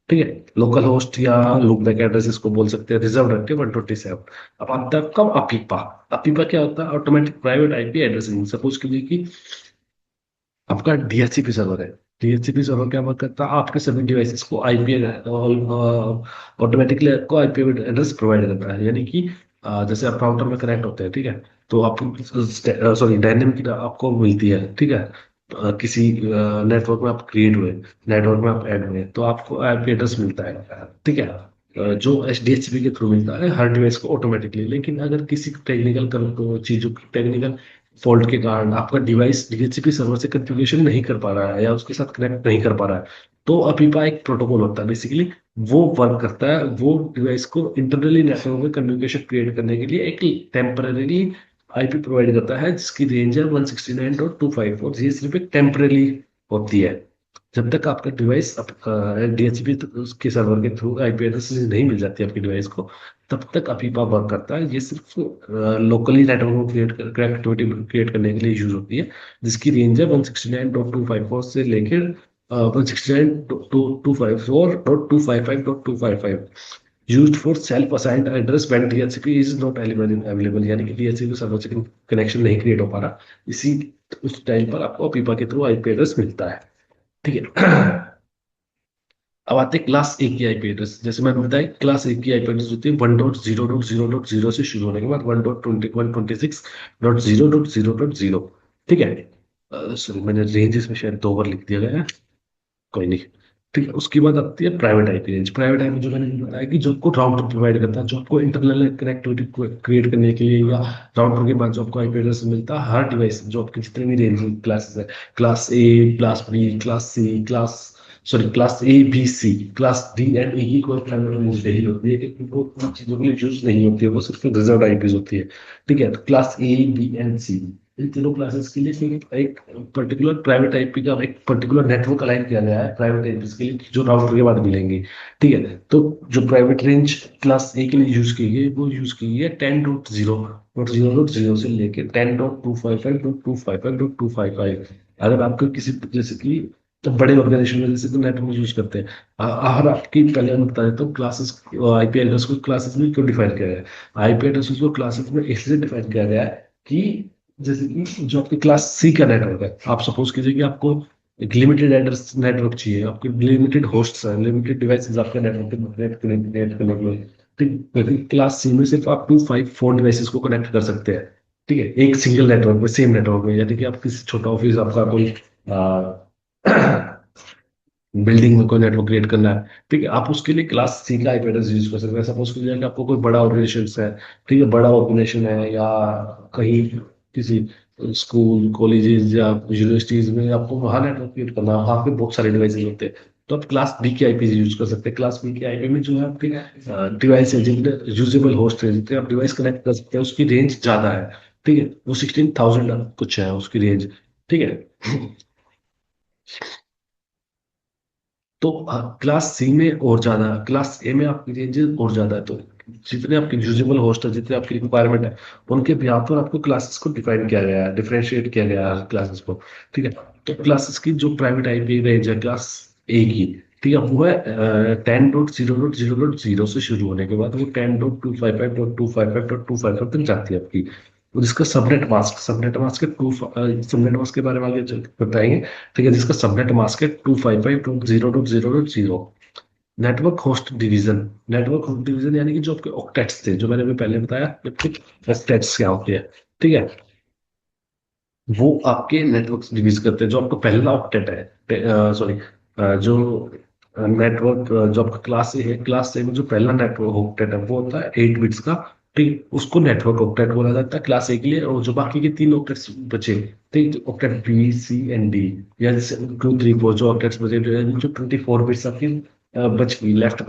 ठीक है, लोकल होस्ट या लूप बैक एड्रेस इसको बोल सकते हैं, रिजर्व रखते हैं 127। अब आता है आपका अपीपा। अपीपा क्या होता है? Automatic private IP addressing. Suppose कीजिए कि आपका डीएचसीपी सर्वर है। डीएचसीपी सर्वर क्या वर्क करता है? आपके सभी डिवाइसेस को आईपी ऑटोमेटिकली आपको आईपी एड्रेस प्रोवाइड करता है। यानी कि जैसे आप राउटर में कनेक्ट होते हैं, ठीक है, तो आप सॉरी डायनेमिक आपको मिलती है, ठीक है, किसी नेटवर्क में आप क्रिएट हुए, नेटवर्क में आप ऐड हुए, तो आपको आईपी एड्रेस मिलता है, ठीक है, जो H D H C P के थ्रू मिलता है हर डिवाइस को ऑटोमेटिकली। लेकिन अगर किसी टेक्निकल चीजों टेक्निकल फॉल्ट के कारण आपका डिवाइस डीएचसीपी सर्वर से कॉन्फ़िगरेशन नहीं कर पा रहा है या उसके साथ कनेक्ट नहीं कर पा रहा है, तो अपीपा एक प्रोटोकॉल होता है बेसिकली। वो वर्क करता है, वो डिवाइस को इंटरनली नेटवर्क में कम्युनिकेशन क्रिएट करने के लिए एक टेम्पररी आईपी प्रोवाइड करता है, जिसकी रेंज है 169.25, और ये सिर्फ एक टेम्पररी होती है। जब तक आपका डिवाइस डीएचसीपी के सर्वर के थ्रू आईपी एड्रेस नहीं मिल जाती आपके डिवाइस को, तब तक अपीपा वर्क करता है। ये सिर्फ लोकली नेटवर्क को कनेक्टिविटी क्रिएट करने के लिए यूज होती है, जिसकी रेंज है 169.254 से लेकर 169.254.255.255, used for self assigned address when DHCP is not available. यानी कि डीएचसीपी सर्वर से कनेक्शन नहीं क्रिएट हो पा रहा, इसी उस टाइम पर आपको अपीपा के थ्रू आईपी एड्रेस मिलता है। ठीक है। अब आते हैं क्लास ए की आईपी एड्रेस। जैसे मैंने बताया, क्लास ए की आईपी एड्रेस होती है 1.0.0.0 से शुरू होने के बाद 1.21.26.0.0.0। ठीक है, सॉरी मैंने रेंजेस में शायद 2 बार लिख दिया गया है, कोई नहीं। ठीक है, उसके बाद आती है private IP range. Private IP जो मैंने बताया कि जो आपको राउटर प्रोवाइड करता है, जो आपको इंटरनल कनेक्टिविटी क्रिएट करने के लिए, या राउटर के बाद जो आपको आईपी एड्रेस मिलता है हर डिवाइस, जो आपकी जितने भी रेंज क्लासेस है, class A, class B, class C, class sorry class A B C, class D and E की कोई प्राइवेट रेंज नहीं होती है, क्योंकि वो उन चीजों के लिए यूज नहीं होती है, वो सिर्फ रिजर्व आईपीज होती है। ठीक है, तो क्लास ए बी एंड सी, इन तीनों क्लासेस के लिए फिर एक पर्टिकुलर प्राइवेट आईपी का एक पर्टिकुलर नेटवर्क अलाइन किया गया है प्राइवेट आईपी के लिए, जो राउटर के बाद मिलेंगे। ठीक है, तो जो प्राइवेट रेंज क्लास ए के लिए यूज की गई, वो यूज की गई है 10.0.0.0 से लेके 10.255.255.255। अगर आपको किसी जैसे कि तो बड़े ऑर्गेनाइजेशन में जैसे तो नेटवर्क यूज करते हैं, हर आपकी पहले मैं बता देता हूँ क्लासेस, आईपी एड्रेस को क्लासेस में क्यों डिफाइन किया गया है। आईपी एड्रेस को क्लासेस में इसलिए डिफाइन किया गया है कि जैसे कि जो आपकी क्लास सी का नेटवर्क है, आप सपोज कीजिए कि आपको एक लिमिटेड एड्रेस नेटवर्क चाहिए, आपके लिमिटेड होस्ट है, लिमिटेड डिवाइसेस आपके नेटवर्क पे कनेक्ट करने के लिए। ठीक, क्लास सी में सिर्फ आप 254 डिवाइसेस को कनेक्ट कर सकते हैं। ठीक है, एक सिंगल नेटवर्क में, सेम नेटवर्क में। यानी कि आप किसी छोटा ऑफिस आपका कोई बिल्डिंग में कोई नेटवर्क क्रिएट करना है, ठीक है, आप उसके लिए क्लास सी का आईपी एड्रेस यूज कर सकते हैं। सपोज कीजिए कि आपको कोई बड़ा ऑर्गेनाइजेशन है, ठीक है, बड़ा ऑर्गेनाइजेशन है, या कहीं किसी स्कूल कॉलेजेस या यूनिवर्सिटीज में आपको वहाँ नेटवर्क क्रिएट करना है, वहाँ पे बहुत सारे डिवाइसेज होते हैं, तो आप क्लास बी की आईपी यूज कर सकते हैं। क्लास बी की आईपी में जो है आपके डिवाइस है, जितने यूजेबल होस्ट है, जितने आप डिवाइस कनेक्ट कर सकते हैं, उसकी रेंज ज्यादा है। ठीक है, वो 16,000 कुछ है उसकी रेंज। ठीक है। तो क्लास सी में और ज्यादा, क्लास ए में आपकी रेंज और ज्यादा है। तो जितने आपके यूजेबल होस्ट है, जितने आपकी रिक्वायरमेंट है, उनके बिहाफ पर आपको क्लासेस को डिफाइन किया गया है, डिफरेंशिएट किया गया है क्लासेस को। ठीक है, तो क्लासेस की जो प्राइवेट आईपी रेंज है क्लास ए की, ठीक है, वो है 10.0.0.0 से शुरू होने के बाद वो 10.255.255.255 तक जाती है आपकी। और जिसका सबनेट मास्क है टू सबनेट मास्क के बारे में आगे बताएंगे। ठीक है, जिसका सबनेट मास्क है 255.0.0.0। Network host division. Network host division यानी कि जो आपके ऑक्टेट्स थे, जो मैंने अभी पहले बताया ऑक्टेट्स क्या होते हैं। ठीक है, वो आपके नेटवर्क डिवीज करते हैं। जो आपका पहला ऑक्टेट है, सॉरी, जो नेटवर्क जो आपका क्लास ए है, क्लास ए में जो पहला नेटवर्क ऑक्टेट है वो होता है 8 बिट्स का। ठीक, उसको नेटवर्क ऑक्टेट बोला जाता है क्लास ए के लिए। और जो बाकी के 3 ऑक्टेट्स बचे, ठीक, octet B C and D, या जैसे 2 3 4 जो ऑक्टेट्स बचे, जो 24 बिट्स आपकी बच गई, लेफ्ट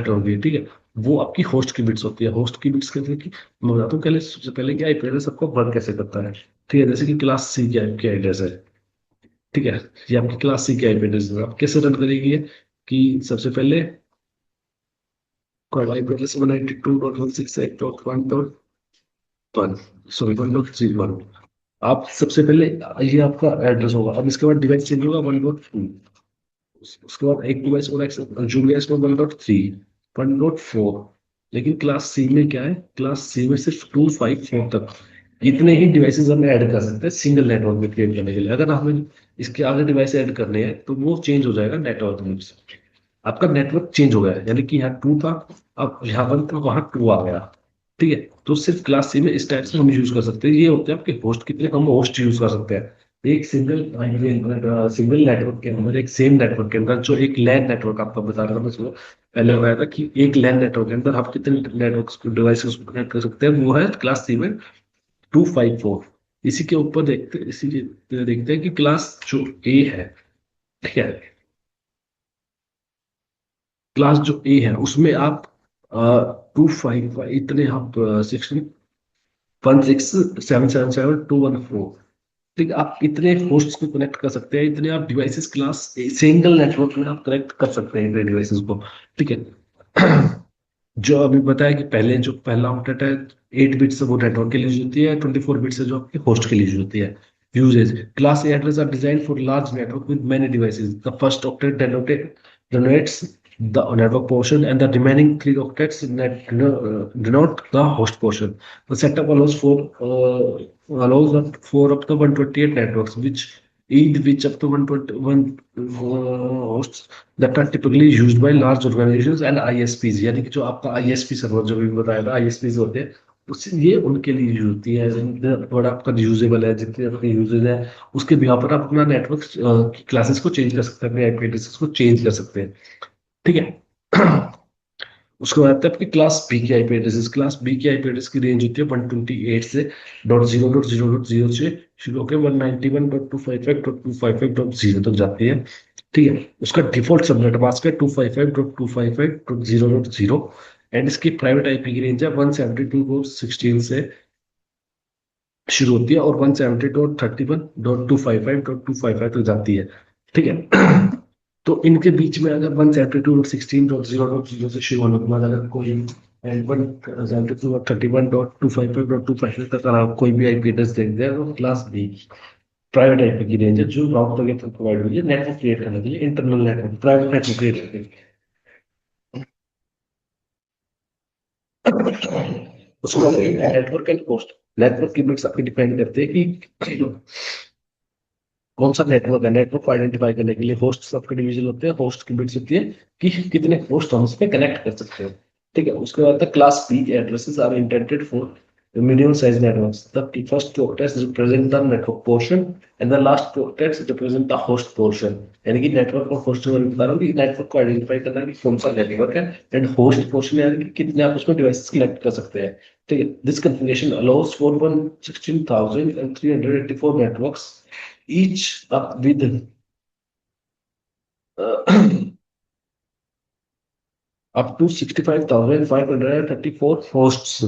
हो गई, ठीक है, वो आपकी होस्ट की बिट्स होती है। होस्ट की बिट्स कहते हैं कि मैं बताता हूँ पहले, सबसे पहले क्या आईपी एड्रेस आपको वर्क कैसे करता है। ठीक है, जैसे कि क्लास सी की आपकी एड्रेस है, ठीक है, ये आपकी क्लास सी की आईपी एड्रेस है। आप कैसे रन करेगी ये, कि सबसे पहले कोई आईपी एड्रेस 192.168.1. One, sorry 1.3.1। आप सबसे पहले ये आपका एड्रेस होगा। अब इसके बाद डिवाइस चेंज होगा 1.2। उसके बाद एक डिवाइस और जुड़ गया इसमें 1.3, 1.4। लेकिन क्लास सी में क्या है, क्लास सी में सिर्फ 254 तक इतने ही डिवाइसेस हम ऐड कर सकते हैं सिंगल नेटवर्क में क्रिएट करने के लिए। अगर हमें इसके आगे डिवाइस ऐड करने हैं तो वो चेंज हो जाएगा नेटवर्क में। आपका नेटवर्क चेंज हो गया है, यानी कि यहाँ टू था, अब यहाँ वन था, वहां टू आ गया। ठीक है, तो सिर्फ क्लास सी में इस टाइप से हम यूज कर सकते हैं। ये होते हैं आपके होस्ट, कितने हम होस्ट यूज कर सकते हैं एक सिंगल सिंगल नेटवर्क के अंदर, एक सेम नेटवर्क के अंदर। जो एक लैन नेटवर्क आपको बता रहा था मैं इसको पहले बताया था कि एक लैन नेटवर्क के अंदर आप कितने नेटवर्क डिवाइसेस को कनेक्ट कर सकते हैं, वो है क्लास सी में 254। इसी के ऊपर देखते हैं कि क्लास जो ए है, ठीक है, क्लास जो ए है उसमें आप 255 इतने आप 16 16777 214, ठीक है, आप इतने होस्ट्स को कनेक्ट कर सकते हैं, इतने आप डिवाइसेस क्लास सिंगल नेटवर्क में आप कनेक्ट कर सकते हैं इतने डिवाइसेस को। ठीक है। जो अभी बताया कि पहले जो पहला ऑक्टेट है 8 बिट से वो नेटवर्क के लिए यूज होती है, 24 बिट से जो आपके होस्ट के लिए यूज होती है। Uses class A address are design for large network with many devices. The first octet denotes the network portion, and the remaining three octets denote the host portion. The setup allows up for up to 128 networks, which up to 121 hosts that are typically used by large organizations and ISPs। यानी कि जो आपका ISP server जो भी बताया था, ISPs होते हैं, उससे ये उनके लिए यूज होती है। जितना बड़ा आपका यूजेबल है, जितने आपके यूजेज है, उसके बिहार पर आप अपना नेटवर्क की क्लासेस को चेंज कर सकते हैं, अपने आईपी एड्रेसेस को चेंज कर सकते हैं। ठीक है। उसके बाद आता है आपकी क्लास बी की आईपी एड्रेसेस। क्लास बी की आईपी एड्रेस की रेंज होती है 128 से .0.0.0 से शुरू होकर 191.255.255.0 तक जाती है। ठीक है, उसका डिफॉल्ट सबनेट मास्क है 255.255.0.0, एंड इसकी प्राइवेट आईपी की रेंज है 172.16 से शुरू होती है और 172.31.255.255 तक जाती है। ठीक है। तो इनके बीच में अगर 172.16.0.0 से शुरू होने के बाद अगर कोई एंड 172.31.255.255 तक अगर आप कोई भी आईपी एड्रेस देखते हैं तो क्लास बी प्राइवेट आईपी की रेंज है, जो राउटर के थ्रू प्रोवाइड हुई है नेटवर्क क्रिएट करने के लिए, internal network, private network create करने के लिए। उसको नेटवर्क एंड होस्ट, नेटवर्क की बिट्स आपके डिपेंड करते हैं कि कौन सा नेटवर्क है। नेटवर्क को आइडेंटिफाई करने के लिए होस्ट आपके डिवीजन होते हैं, होस्ट की बिट्स होती है कि कितने होस्ट हम उस पे कनेक्ट कर सकते हैं। ठीक है, उसके बाद तक class B addresses are intended for medium size networks. The first two octets represent the network portion and the last two octets represent the host portion। यानी कि नेटवर्क और होस्ट में बता रहा हूँ कि नेटवर्क को आइडेंटिफाई करना है कि कौन सा नेटवर्क है, एंड होस्ट पोर्शन यानी कि कितने आप उसमें डिवाइसेस कनेक्ट कर सकते हैं। ठीक है, this configuration allows for 116,384 networks each up with up to 65,534 hosts।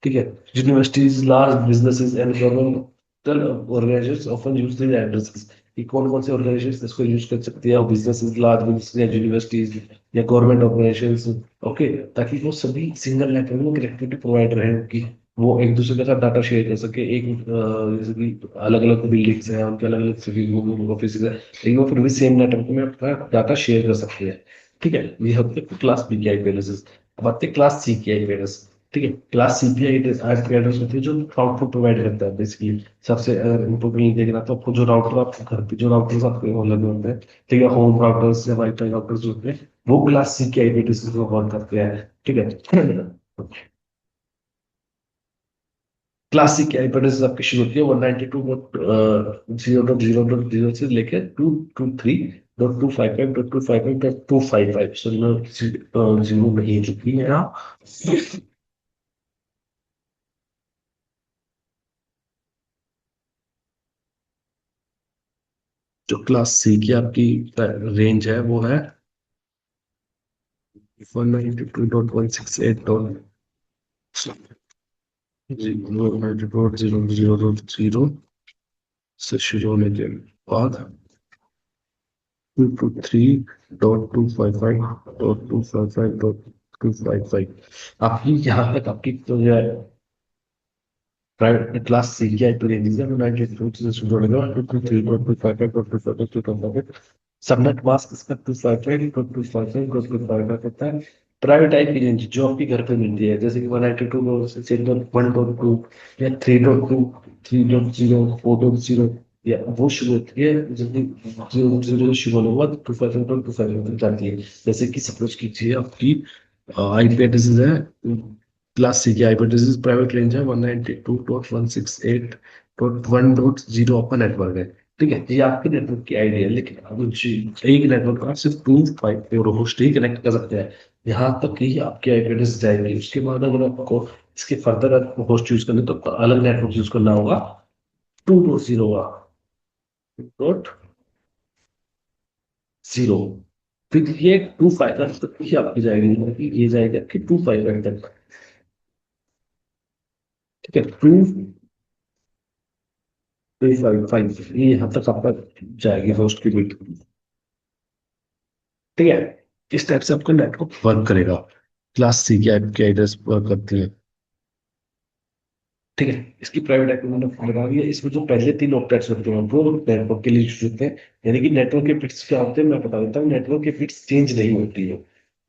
ठीक है, universities, large businesses and governmental organisations often use this addresses. कि कौन कौन से ऑर्गेनाइजेशंस इसको यूज कर सकती है, बिजनेसेस, लार्ज बिजनेस या यूनिवर्सिटीज या गवर्नमेंट ऑर्गेनाइजेशंस। ओके, ताकि वो सभी सिंगल नेटवर्क में कनेक्टिविटी प्रोवाइड रहे कि वो एक दूसरे के साथ डाटा शेयर कर सके। एक जैसे कि अलग अलग बिल्डिंग्स हैं, उनके अलग अलग सिटी ऑफिस है, लेकिन वो फिर भी सेम नेटवर्क में अपना डाटा शेयर कर सकते हैं। ठीक है, ये होते हैं क्लास बी की आईपी एड्रेसेस। अब आते हैं क्लास सी की आईपी एड्रेस। ठीक है, क्लास सी की आईपी एड्रेस होती है जो राउटर प्रोवाइड करता है बेसिकली। सबसे इम्पोर्टेंट देखना तो आपको जो राउटर, आपके घर पे जो राउटर्स आपके लगे होते हैं, ठीक है, होम राउटर्स या वाईफाई राउटर्स होते हैं, वो क्लास सी की आईपी एड्रेस को कवर करते हैं। ठीक है, क्लासिक की आईपी एड्रेस आपकी शुरू होती है 192.0.0.0 से लेकर 223.255.255.255। सॉरी, मैं किसी जीरो नहीं चुकी है यहाँ। जो क्लास सी की आपकी रेंज है वो है 192.168.0.0.0 से शुरू होने के बाद 223.255.255.255 आपकी यहाँ तक आपकी तो जो है प्राइवेट क्लास सी की आईपी रेंज है 92 से जोड़ेगा 223.55 सबनेट मास्क इसका 255 होता है। प्राइवेट आईपी रेंज जो आपके घर पे मिलती है जैसे कि 192.1.2 या 3.2 3.0 4.0 या वो शुरू होती है जल्दी 0 शुरू होने के बाद 255.25 तक जाती है। जैसे कि सपोज कीजिए आपकी आईपी एड्रेस है क्लास सी की आईपी एड्रेस प्राइवेट रेंज है 192.168.1.0 आपका नेटवर्क है। ठीक है, ये आपके नेटवर्क की आईडी है, लेकिन अब एक नेटवर्क पर आप सिर्फ 254 होस्ट ही कनेक्ट कर सकते हैं। यहाँ तक ही आपकी आईपी एड्रेस जाएगी। उसके बाद अगर आपको इसके फर्दर होस्ट यूज करने तो अलग नेटवर्क यूज करना होगा 2.0 का 2.0। फिर ये 25 तक ही आपकी जाएगी, मतलब कि ये जाएगी आपकी 25 तक। ठीक है, 255 ये यहाँ तक आपका जाएगी होस्ट की बिट। ठीक है, इस टाइप से आपका नेटवर्क वर्क करेगा। क्लास सी की आईपी एड्रेस वर्क करती है। ठीक है, इसकी प्राइवेट आईपी मैंने लगा दिया। इसमें जो पहले तीन ऑपरेट्स होते हैं वो नेटवर्क के लिए यूज होते हैं। यानी कि नेटवर्क के बिट्स क्या होते हैं मैं बता देता हूँ। नेटवर्क के बिट्स चेंज नहीं होती है।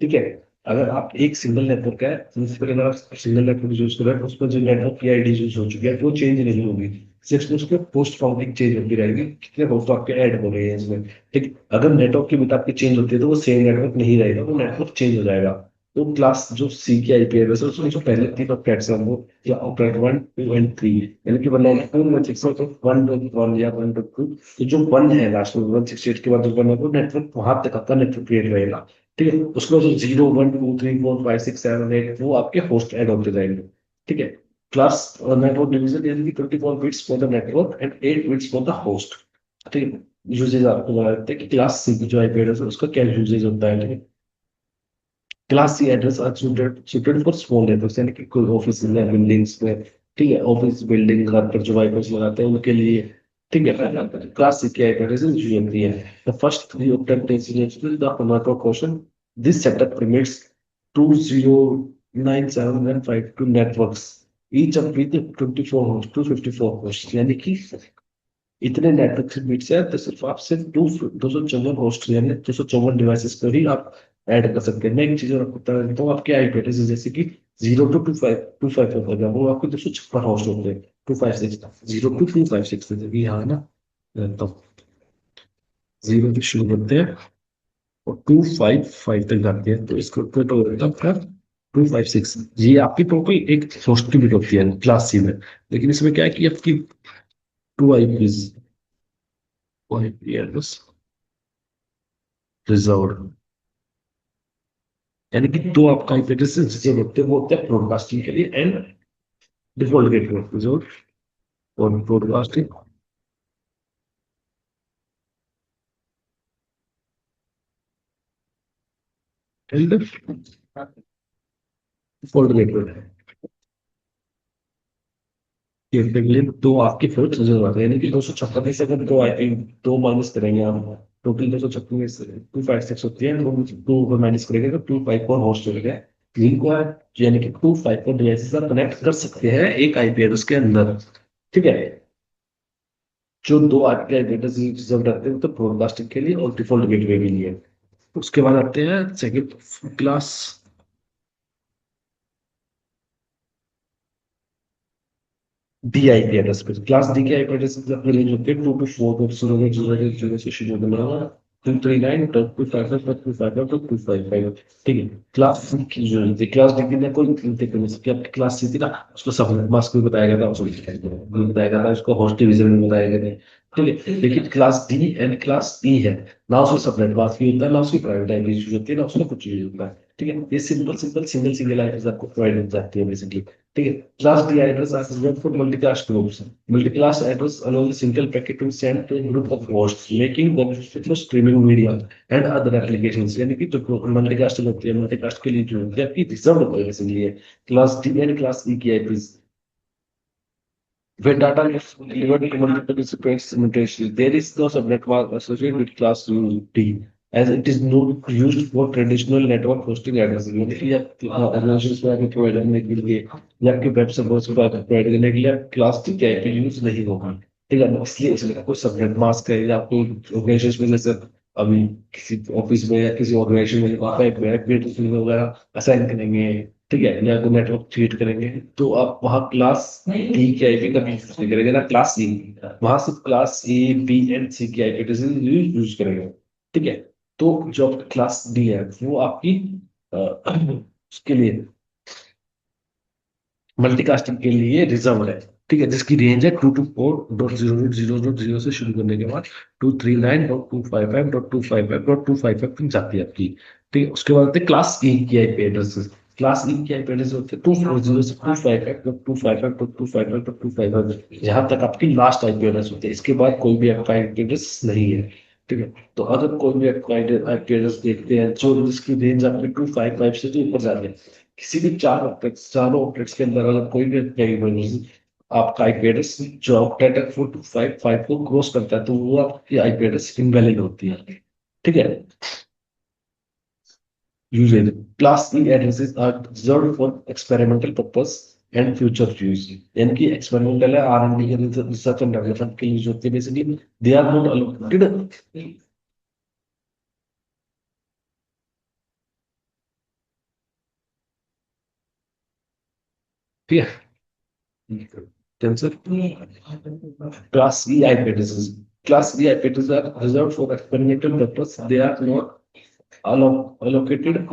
ठीक है, अगर आप एक सिंगल नेटवर्क है जिस पर अगर आप सिंगल नेटवर्क यूज कर रहे हैं उसमें जो नेटवर्क की आईडी यूज हो चुकी है वो चेंज नहीं होगी। सिर्फ उसके पोस्ट फाउंडिंग चेंज होती रहेगी, कितने होस्ट आपके ऐड हो रहे हैं इसमें। ठीक है, अगर नेटवर्क की बिट आपकी चेंज होती है तो वो सेम नेटवर्क नहीं रहेगा, वो नेटवर्क चेंज हो जाएगा। तो क्लास जो सी की आईपी एड्रेस है उसमें जो पहले तीन ऑपरेट्स हैं वो या ऑपरेट 1 2 एंड 3, यानी कि 192.168.1.1 या 1.2। तो जो 1 है लास्ट में 168 के बाद जो 1 है वो नेटवर्क वहां तक आपका नेटवर्क क्रिएट रहेगा। ठीक है, उसमें जो 0 1 2 3 4 5 6 7 8 वो आपके होस्ट ऐड होते जाएंगे। ठीक है, क्लास नेटवर्क डिवीजन यानी कि 24 bits for the network and 8 bits for the host. ठीक है, यूजेज आपको बता देते हैं कि क्लास सी की जो आईपी एड्रेस है उसका क्या यूजेज होता है। ठीक है, class C address are suited for small networks, यानी कि कोई ऑफिस में बिल्डिंग्स में। ठीक है, ऑफिस बिल्डिंग घर पर जो वाइपर्स लगाते हैं उनके लिए। ठीक है, क्लास सी की एड्रेस यूज होती है। The first three octet residential the network question this setup permits 2097152 networks each up with 24 host 254 host, यानी कि इतने नेटवर्क से बीट से तो सिर्फ आप सिर्फ 254 होस्ट यानी 254 डिवाइसेस पर ही आप ऐड कर सकते हैं। मैं एक चीज और आपको बता देता हूँ। आपके आईपी एड्रेस जैसे कि 0 to 25 होगा वो आपको 256 होस्ट होते हैं। 256 0 to 256 जैसे यहाँ ना, तो 0 से शुरू करते हैं और 255 तक जाते हैं, तो इसको टोटल होता है आपका 256। ये आपकी टोटल एक होस्ट की बिट होती है क्लास सी में। लेकिन इसमें क्या है कि आपकी टू आईपी एड्रेस रिजर्व, यानी कि दो आपका आईपी एड्रेस रिजर्व होते हैं। वो होते हैं ब्रॉडकास्टिंग के लिए एंड डिफॉल्ट गेटवे रिजर्व और ब्रॉडकास्टिंग एंड डिफॉल्ट गेटवे के लिए दो आपके फोर्ट रिजर्व आते हैं। यानी कि 256 में से अगर दो आईपी दो माइनस करेंगे हम, टोटल 256 में से 256 होती है, तो टू माइनस करेंगे तो 254 होस्ट हो गए जिनको यानी कि 254 डिवाइसेस आप कनेक्ट कर सकते हैं एक आईपी एड्रेस के अंदर। ठीक है, जो दो आईपी एड्रेस रिजर्व रखते हैं तो ब्रॉडकास्टिंग के लिए और डिफॉल्ट गेटवे के लिए। उसके बाद आते हैं second class D IP address पे। क्लास डी के आईपी एड्रेस की रेंज होती है 2 to 4 से शुरू होगा 239.255.255. ठीक है, क्लास डी की जो होती है क्लास डी की ना कोई इंतजार नहीं सकती। आपकी क्लास सी थी ना, उसको सब मास्क में बताया गया था, उसको बताया गया था, उसको होस्ट डिवीजन में बताया गया था। ठीक है, लेकिन क्लास डी एंड क्लास ई है ना, उसको सेपरेट मास्क होता है ना उसकी प्राइवेट आईपी यूज होती है ना उसमें कुछ यूज होता है। ठीक है, ये simple simple single single IP आपको प्रोवाइड हो जाती है बेसिकली। ठीक है, class D address are reserved for multicast groups. Multicast address allow a single packet to send to a group of hosts, making them fit for streaming media and other applications. यानी कि जो multicast होती है, multicast के लिए जो होती है आपकी रिजर्व होती है इसलिए क्लास डी एंड क्लास ई की IPs. When data is delivered to multiple recipients simultaneously, there is no subnet mask associated with class D. as it is not used for traditional network hosting addresses. यानी कि आप organizations को आगे provide करने के लिए या आपके वेब सर्वर्स को आगे प्रोवाइड करने के लिए आप क्लास टी की आईपी यूज नहीं होगा, ठीक है। इसलिए इसमें कोई सबनेट मास्क है या कोई ऑर्गेनाइजेशन में, जैसे अभी किसी ऑफिस में या किसी ऑर्गेनाइजेशन में आप एक एडमिन वगैरह असाइन करेंगे, ठीक है, या कोई नेटवर्क क्रिएट करेंगे, तो आप वहाँ क्लास टी की आईपी का यूज नहीं करेंगे ना क्लास सी, वहां सिर्फ क्लास ए बी एंड सी की आईपी एड्रेस यूज करेंगे, ठीक है। तो जो आपकी क्लास डी है वो आपकी अ, उसके लिए मल्टीकास्टिंग के लिए रिजर्व है, ठीक है, जिसकी रेंज है 224.0.0.0 से शुरू करने के बाद 239.255.255.255 तक जाती है आपकी, ठीक है। उसके बाद होते हैं क्लास ए की आईपी एड्रेसेस। क्लास ए की आईपी एड्रेस होते हैं 240 से 255.255.255.255, यहाँ तक आपकी लास्ट आईपी एड्रेस होती है। इसके बाद कोई भी आपका आईपी एड्रेस नहीं है, ठीक है। तो अगर कोई भी आपका आईपी एड्रेस देखते हैं जो जिसकी रेंज आपकी 255 से जो ऊपर जाती है, किसी भी चारों ऑपरेट्स के अंदर अगर कोई भी आपका आईपी एड्रेस जो ऑपरेट है 4255 को क्रॉस करता है, तो वो आपकी आईपी एड्रेस इनवैलिड होती है, ठीक है। Uses class E addresses are reserved for experimental purpose and future use, यानी कि एक्सपेरिमेंटल है, आर एंड डी के रिसर्च एंड डेवलपमेंट के यूज होते हैं basically, they are not allocated, ठीक है। Tensor Class E IP addresses. Class E IP addresses are reserved for experimental purpose. They are not allocated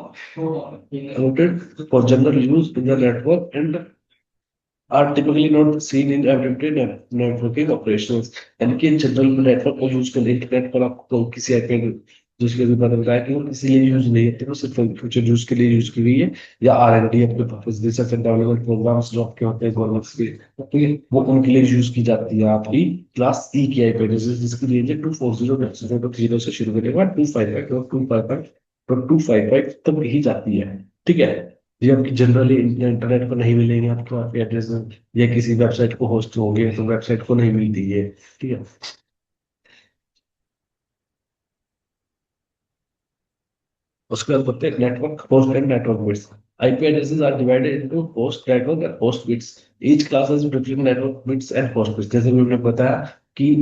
for general use in the network and are typically not seen in everyday networking operations. यानी कि general network को use करने internet पर आपको किसी IP दूसरे भी पता बताया कि वो किसी लिए यूज नहीं है, वो सिर्फ फ्यूचर यूज के लिए यूज की गई है, या आर एंड डी अपने purpose research and development programs जो आपके होते हैं गवर्नमेंट के, तो ये वो उनके लिए यूज की जाती है आपकी क्लास ई की आईपी एड्रेस, जिसकी रेंज है 240.0.0 से शुरू करने के बाद 255.255 तक ही जाती है, ठीक है। ये आपकी जनरली इंटरनेट पर नहीं मिलेंगे आपको, आपके एड्रेस या किसी वेबसाइट को होस्ट होंगे तो वेबसाइट को नहीं मिलती है, ठीक है। उसके बाद बोलते हैं network host and network bits. IP addresses are divided into host network and host bits. Each class has different network bits and host bits. जैसे मैंने बताया कि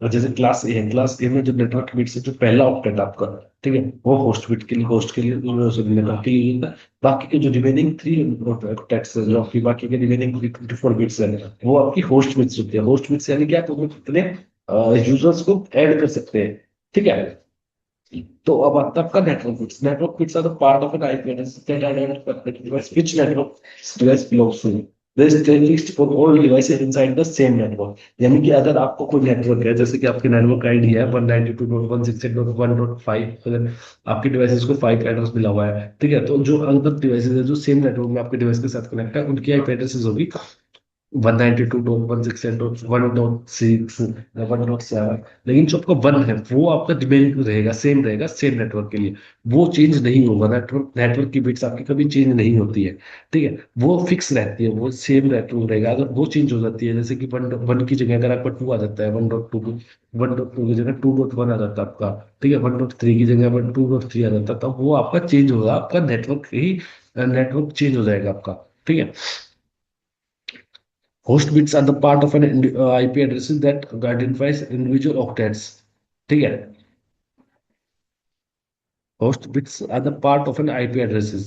जैसे क्लास ए है, क्लास ए में जो नेटवर्क बिट्स है, जो पहला ऑक्टेट आपका, ठीक है, वो होस्ट बिट के लिए, होस्ट के लिए नेटवर्क के लिए होता है। बाकी के जो रिमेनिंग थ्री ऑक्टेट्स है, जो आपकी बाकी के रिमेनिंग 24 बिट्स है, वो आपकी होस्ट बिट्स होती है। होस्ट बिट्स यानी क्या, तो कितने यूजर्स को ऐड कर सकते हैं, ठीक है। तो अब आता है आपका network bits. Network bits are the part of an IP address that identify the device which network device belongs to. This list for all devices inside the same network. यानी कि अगर आपको कोई नेटवर्क है, जैसे कि आपकी नेटवर्क आईडी है 192.168.1.5, अगर आपकी डिवाइसेस को 5 एड्रेस मिला हुआ है, ठीक है, तो जो अदर डिवाइसेस है जो सेम नेटवर्क में आपके डिवाइस के साथ कनेक्ट है, उनकी आईपी एड्रेसेस होगी 192.168.1.6 1.7। लेकिन जो आपका वन है वो आपका रिमेनिंग रहेगा, सेम रहेगा, सेम नेटवर्क के लिए, वो चेंज नहीं होगा। नेटवर्क नेटवर्क की बिट्स आपकी कभी चेंज नहीं होती है, ठीक है, वो फिक्स रहती है, वो सेम नेटवर्क रहेगा। अगर वो चेंज हो जाती है, जैसे कि वन वन की जगह अगर आपका टू आ जाता है, 1.2 1.2 की जगह 2.1 आ जाता है आपका, ठीक है, 1.3 की जगह 2.3 आ जाता है, तब वो आपका चेंज होगा, आपका नेटवर्क ही नेटवर्क चेंज हो जाएगा आपका, ठीक है। Host bits are the part of an IP addresses that identifies individual octets. ठीक है, host bits are the part of an IP addresses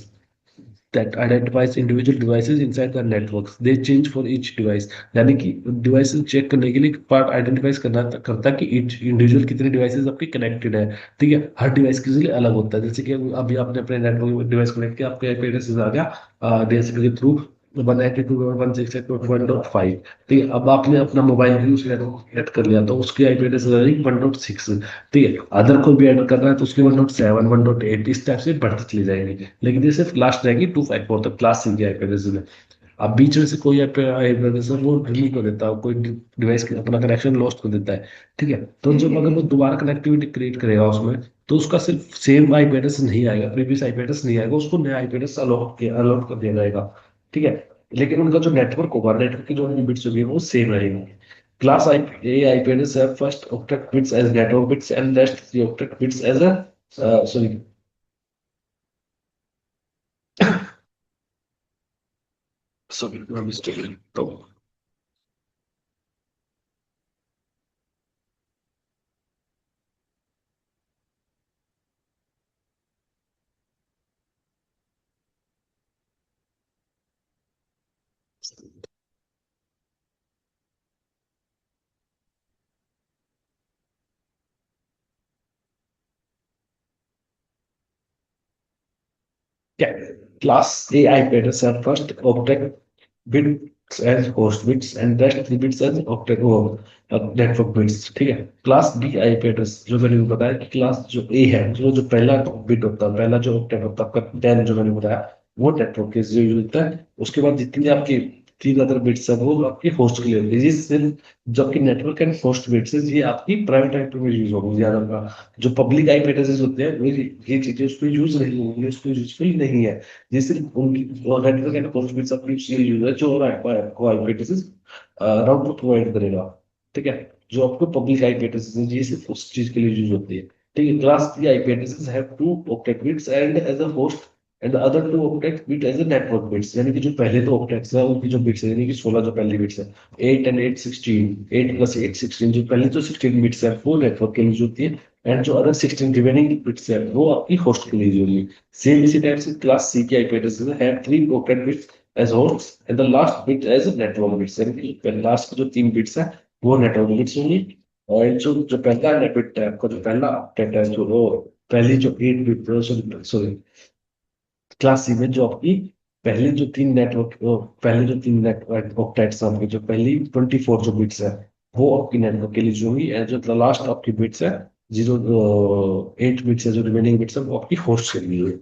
that identifies individual devices inside the networks. They change for each device. यानी कि devices check करने के लिए part identifies करना करता है कि ईच इंडिविजुअल कितने डिवाइसेस आपके कनेक्टेड है, ठीक है। हर डिवाइस के लिए अलग होता है, जैसे कि अभी आपने अपने नेटवर्क में डिवाइस कनेक्ट किया, आपके आईपी एड्रेस आ गया डीएचसीपी के थ्रू 192.168.1.5, ठीक है। अब आपने अपना मोबाइल भी उस नेटवर्क ऐड कर लिया, तो उसकी आईपी एड्रेस आ रही 1.6, ठीक है। अदर कोई भी ऐड कर रहा है तो उसकी 1.7 1.8 इस टाइप से बढ़ती चली जाएगी, लेकिन ये सिर्फ लास्ट रहेगी 254 तक क्लास सी की आईपी एड्रेस में। अब बीच में से कोई आईपी एड्रेस वो रिलीव कर देता है, कोई डिवाइस अपना कनेक्शन लॉस्ट कर देता है, ठीक है, तो जब अगर वो दोबारा कनेक्टिविटी क्रिएट करेगा उसमें, तो उसका सिर्फ सेम आईपी एड्रेस नहीं आएगा, प्रीवियस आईपी एड्रेस नहीं आएगा, उसको नया आईपी एड्रेस अलॉट कर दिया जाएगा, ठीक है। लेकिन उनका जो नेटवर्क होगा, नेटवर्क की जो बिट्स होगी वो सेम रहेगी। Class IP, AIP is first octet bits as network bits and rest the octet bits as a sorry, sorry mistake. तो क्या, class A IP address are first object bits as host bits and rest three bits as octet वो network bits, ठीक है। Class B IP address जो मैंने बताया कि class जो A है, जो जो पहला बिट होता है, पहला जो ऑक्टेट होता है आपका 10 जो मैंने बताया, वो नेटवर्क के लिए यूज होता है। उसके बाद जितनी आपकी तीन अदर बिट्स है वो आपकी होस्ट के लिए होती है। ये सिर्फ जबकि नेटवर्क एंड होस्ट बिट्स ये आपकी प्राइवेट नेटवर्क में यूज होगी ज्यादा। जो पब्लिक आईपी एड्रेसेस होते हैं ये चीजें उस पर यूज नहीं होंगी, उस पर यूजफुल नहीं है। ये सिर्फ उनकी नेटवर्क एंड होस्ट बिट्स अपनी उसके लिए यूज है जो आपको आईपी एड्रेसेस राउटर प्रोवाइड करेगा, ठीक है। जो आपको पब्लिक आईपी एड्रेसेस है ये सिर्फ उस चीज के लिए यूज होती है, ठीक है। Class B IP addresses have two octet bits and as a host and the other two octet bit as a network bits, यानी कि जो पहले तो ऑक्टेट्स है उनकी जो बिट्स है, यानी कि 16 जो पहली बिट्स है, 8 एंड 8 16, 8 प्लस 8 16, जो पहले जो 16 बिट्स है वो नेटवर्क के लिए यूज होती है। एंड जो अदर 16 रिमेनिंग बिट्स है वो आपकी होस्ट के लिए यूज होगी। सेम इसी टाइप से क्लास C की IP addresses have 3 octet bits as host and the last bit as network bits, यानी कि लास्ट जो 3 बिट्स है वो नेटवर्क बिट्स होंगी। और जो जो पहला बिट है आपका, जो पहला ऑक्टेट है, जो वो पहली जो 8 बिट, सॉरी क्लास सी में जो आपकी पहले जो तीन नेटवर्क, पहले जो तीन नेटवर्क ऑक्टेट्स आपके, जो पहली 24 जो बिट्स है वो आपकी नेटवर्क के लिए जो होंगी, and जो लास्ट आपकी बिट्स है, जीरो 8 बिट्स है, जो रिमेनिंग बिट्स है वो आपकी होस्ट के लिए है।